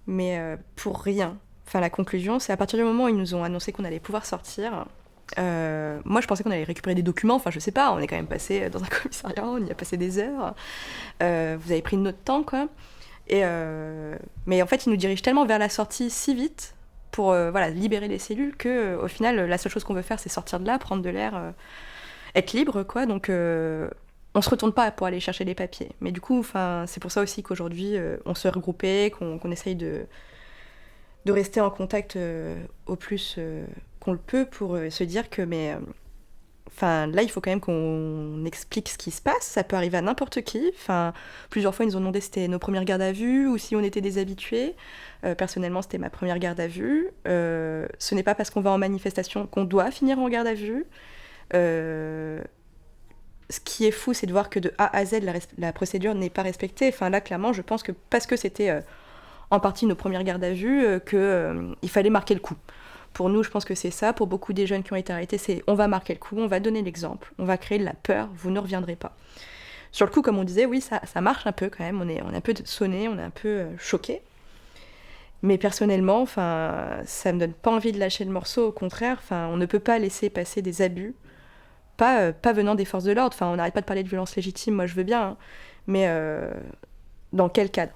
mais pour rien. Enfin, la conclusion, c'est à partir du moment où ils nous ont annoncé qu'on allait pouvoir sortir. Moi je pensais qu'on allait récupérer des documents, enfin je sais pas, on est quand même passé dans un commissariat, on y a passé des heures, vous avez pris notre temps quoi, mais en fait ils nous dirigent tellement vers la sortie si vite pour libérer les cellules que au final la seule chose qu'on veut faire c'est sortir de là, prendre de l'air, être libre quoi, donc on se retourne pas pour aller chercher les papiers, mais du coup c'est pour ça aussi qu'aujourd'hui on se regroupait, qu'on essaye de rester en contact au plus qu'on le peut pour se dire que là, il faut quand même qu'on explique ce qui se passe. Ça peut arriver à n'importe qui. Plusieurs fois, ils nous ont demandé si c'était nos premières gardes à vue ou si on était des habitués. Personnellement, c'était ma première garde à vue. Ce n'est pas parce qu'on va en manifestation qu'on doit finir en garde à vue. Ce qui est fou, c'est de voir que de A à Z, la procédure n'est pas respectée. Là, clairement, je pense que parce que c'était en partie nos premières gardes à vue, qu'il fallait marquer le coup. Pour nous, je pense que c'est ça. Pour beaucoup des jeunes qui ont été arrêtés, c'est on va marquer le coup, on va donner l'exemple, on va créer de la peur, vous ne reviendrez pas. Sur le coup, comme on disait, oui, ça marche un peu quand même. On est un peu sonné, on est un peu choqué. Mais personnellement, ça me donne pas envie de lâcher le morceau. Au contraire, on ne peut pas laisser passer des abus, pas venant des forces de l'ordre. On n'arrête pas de parler de violence légitime, moi je veux bien, hein. Mais dans quel cadre ?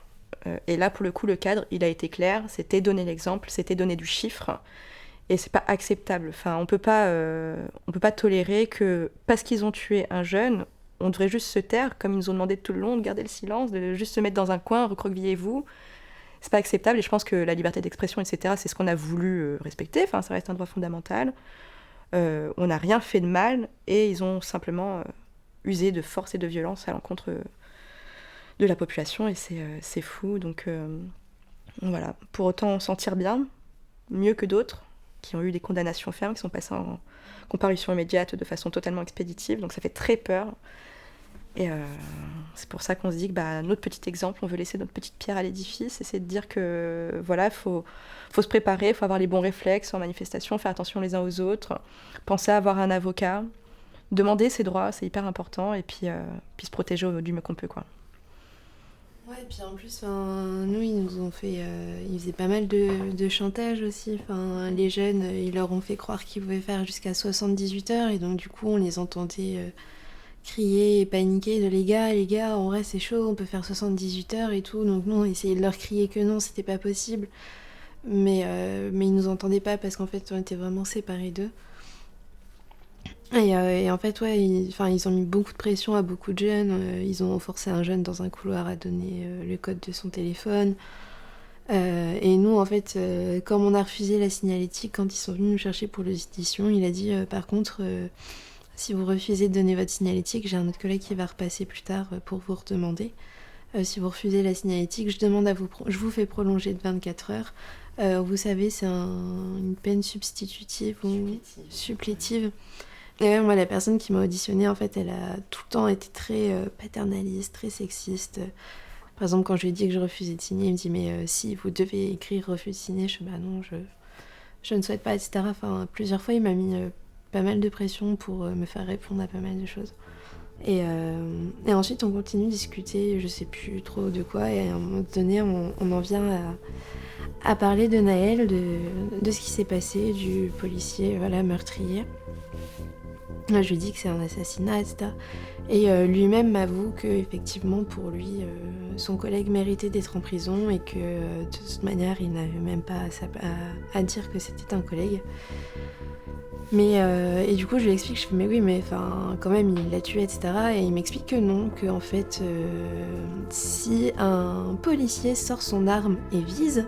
Et là, pour le coup, le cadre, il a été clair. C'était donner l'exemple, c'était donner du chiffre. Et c'est pas acceptable. On peut pas tolérer que, parce qu'ils ont tué un jeune, on devrait juste se taire, comme ils nous ont demandé tout le long, de garder le silence, de juste se mettre dans un coin, recroquevillez-vous. C'est pas acceptable, et je pense que la liberté d'expression, etc., c'est ce qu'on a voulu respecter. Ça reste un droit fondamental. On n'a rien fait de mal, et ils ont simplement usé de force et de violence à l'encontre de la population, et c'est fou. Donc voilà. Pour autant, s'en tire bien, mieux que d'autres, qui ont eu des condamnations fermes, qui sont passées en comparution immédiate de façon totalement expéditive. Donc ça fait très peur. Et c'est pour ça qu'on se dit que notre petit exemple, on veut laisser notre petite pierre à l'édifice, et c'est de dire que voilà, faut se préparer, faut avoir les bons réflexes en manifestation, faire attention les uns aux autres, penser à avoir un avocat, demander ses droits, c'est hyper important, et puis se protéger du mieux qu'on peut, quoi. Ouais, et puis en plus, nous, ils nous ont fait... ils faisaient pas mal de chantage aussi. Les jeunes, ils leur ont fait croire qu'ils pouvaient faire jusqu'à 78 heures. Et donc, du coup, on les entendait crier et paniquer de les gars, en vrai, c'est chaud, on peut faire 78 heures et tout. Donc, nous, on essayait de leur crier que non, c'était pas possible. Mais ils nous entendaient pas parce qu'en fait, on était vraiment séparés d'eux. Et en fait, ouais, ils ont mis beaucoup de pression à beaucoup de jeunes. Ils ont forcé un jeune dans un couloir à donner le code de son téléphone. Et nous, en fait, comme on a refusé la signalétique, quand ils sont venus nous chercher pour l'audition, il a dit par contre, si vous refusez de donner votre signalétique, j'ai un autre collègue qui va repasser plus tard pour vous redemander. Si vous refusez la signalétique, je vous fais prolonger de 24 heures. Vous savez, c'est une peine substitutive ou supplétive. Et moi, la personne qui m'a auditionnée, en fait, elle a tout le temps été très paternaliste, très sexiste. Par exemple, quand je lui ai dit que je refusais de signer, il me dit « Mais si, vous devez écrire refus de signer », je dis « Bah non, je ne souhaite pas, etc. » Plusieurs fois, il m'a mis pas mal de pression pour me faire répondre à pas mal de choses. Et ensuite, on continue de discuter, je sais plus trop de quoi, et à un moment donné, on en vient à parler de Naël, de ce qui s'est passé, du policier meurtrier. Je lui dis que c'est un assassinat, etc. Et lui-même m'avoue qu'effectivement, pour lui, son collègue méritait d'être en prison et que de toute manière, il n'avait même pas à dire que c'était un collègue. Et du coup, je lui explique, je fais, mais oui, mais quand même, il l'a tué, etc. Et il m'explique que non, que en fait, si un policier sort son arme et vise,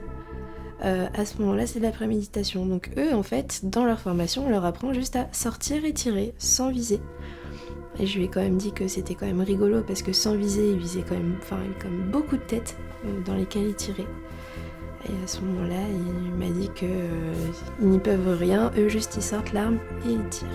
à ce moment-là, c'est de la préméditation. Donc eux, en fait, dans leur formation, on leur apprend juste à sortir et tirer, sans viser. Et je lui ai quand même dit que c'était quand même rigolo, parce que sans viser, il visait quand même beaucoup de têtes dans lesquelles il tirait. Et à ce moment-là, il m'a dit qu'ils n'y peuvent rien, eux juste ils sortent l'arme et ils tirent.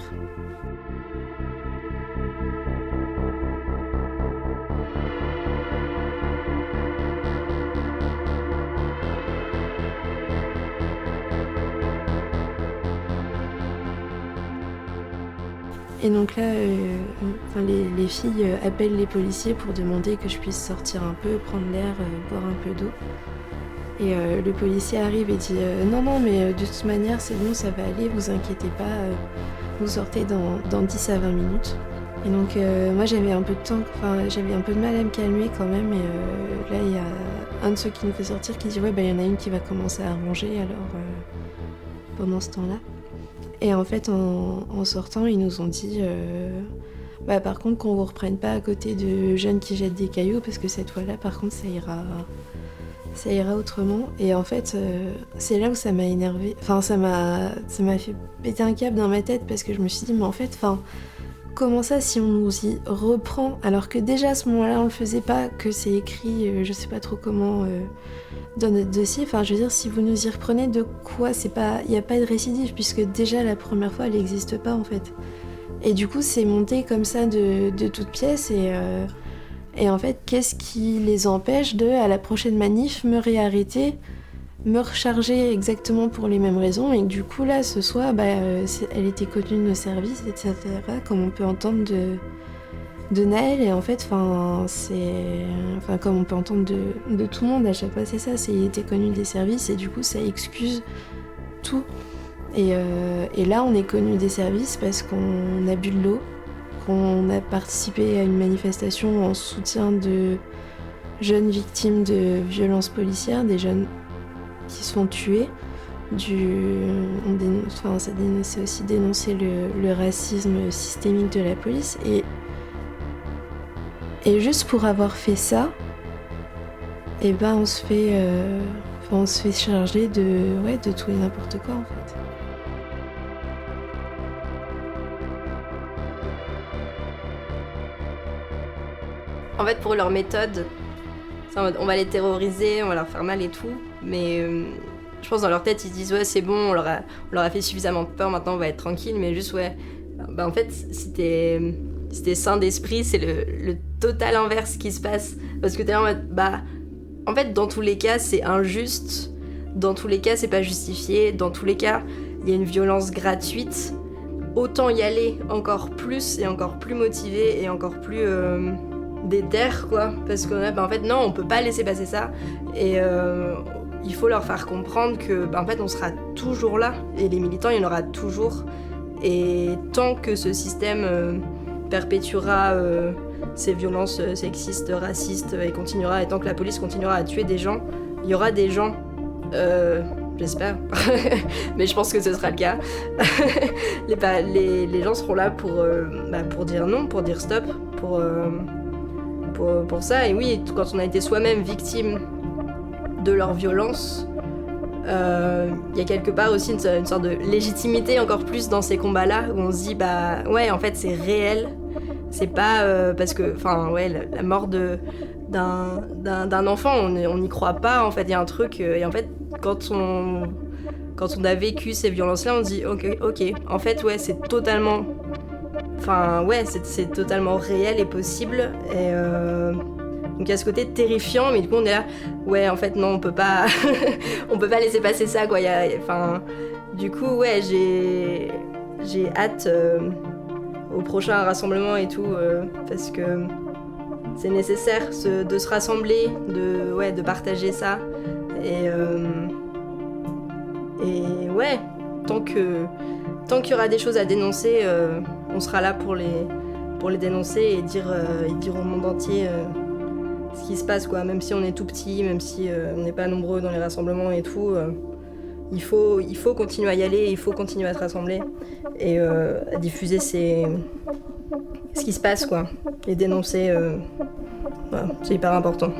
Et donc là, les filles appellent les policiers pour demander que je puisse sortir un peu, prendre l'air, boire un peu d'eau. Et le policier arrive et dit non, mais de toute manière, c'est bon, ça va aller, vous inquiétez pas, vous sortez dans 10 à 20 minutes. Et donc moi, j'avais un peu de temps, j'avais un peu de mal à me calmer quand même. Et là, il y a un de ceux qui nous fait sortir qui dit ouais, il y en a une qui va commencer à ranger alors pendant ce temps-là. Et en fait, en sortant, ils nous ont dit par contre qu'on vous reprenne pas à côté de jeunes qui jettent des cailloux, parce que cette fois-là, par contre, ça ça ira autrement. Et en fait, c'est là où ça m'a énervée. Enfin, ça m'a fait péter un câble dans ma tête parce que je me suis dit, mais en fait, comment ça si on nous y reprend alors que déjà à ce moment-là on le faisait pas, que c'est écrit, je sais pas trop comment dans notre dossier. Enfin, je veux dire, si vous nous y reprenez, de quoi il n'y a pas de récidive puisque déjà la première fois elle n'existe pas en fait. Et du coup, c'est monté comme ça de toutes pièces et en fait, qu'est-ce qui les empêche de, à la prochaine manif, me réarrêter, me recharger exactement pour les mêmes raisons et que du coup, là, ce soir, elle était connue de nos services, etc., comme on peut entendre de Naël. Et en fait, comme on peut entendre de tout le monde à chaque fois, c'est ça, il était connu des services et du coup, ça excuse tout. Et là, on est connu des services parce qu'on a bu de l'eau, qu'on a participé à une manifestation en soutien de jeunes victimes de violences policières, des jeunes qui sont tués. C'est aussi dénoncer le racisme systémique de la police. Et juste pour avoir fait ça, on se fait charger de tout et n'importe quoi en fait. En fait, pour leur méthode, on va les terroriser, on va leur faire mal et tout, mais je pense dans leur tête, ils se disent ouais, c'est bon, on leur a fait suffisamment peur, maintenant on va être tranquille, mais juste en fait, c'était sain d'esprit, c'est le total inverse qui se passe, parce que t'es là en mode, en fait, dans tous les cas, c'est injuste, dans tous les cas, c'est pas justifié, dans tous les cas, il y a une violence gratuite, autant y aller encore plus et encore plus motivé et encore plus déter, quoi, parce que en fait non, on peut pas laisser passer ça et il faut leur faire comprendre que en fait on sera toujours là et les militants il y en aura toujours et tant que ce système perpétuera ces violences sexistes, racistes et continuera, et tant que la police continuera à tuer des gens, il y aura des gens j'espère, mais je pense que ce sera le cas. les gens seront là pour dire non, pour dire stop, pour ça. Et oui, quand on a été soi-même victime de leur violence, il y a quelque part aussi une sorte de légitimité encore plus dans ces combats-là, où on se dit ouais, en fait c'est réel, c'est pas parce que la mort d'un enfant, on n'y croit pas, en fait il y a un truc, et en fait quand on a vécu ces violences-là, on se dit ok, en fait ouais, c'est totalement c'est totalement réel et possible, et donc il y a ce côté terrifiant, mais du coup on est là, ouais en fait non, on peut pas on peut pas laisser passer ça, quoi. Du coup ouais, j'ai hâte au prochain rassemblement et tout, parce que c'est nécessaire de se rassembler, de partager ça, et ouais, tant qu'il y aura des choses à dénoncer, on sera là pour les dénoncer et dire au monde entier ce qui se passe, quoi. Même si on est tout petit, même si on n'est pas nombreux dans les rassemblements et tout, il faut continuer à y aller, il faut continuer à se rassembler et à diffuser ce qui se passe, quoi, et dénoncer, c'est hyper important.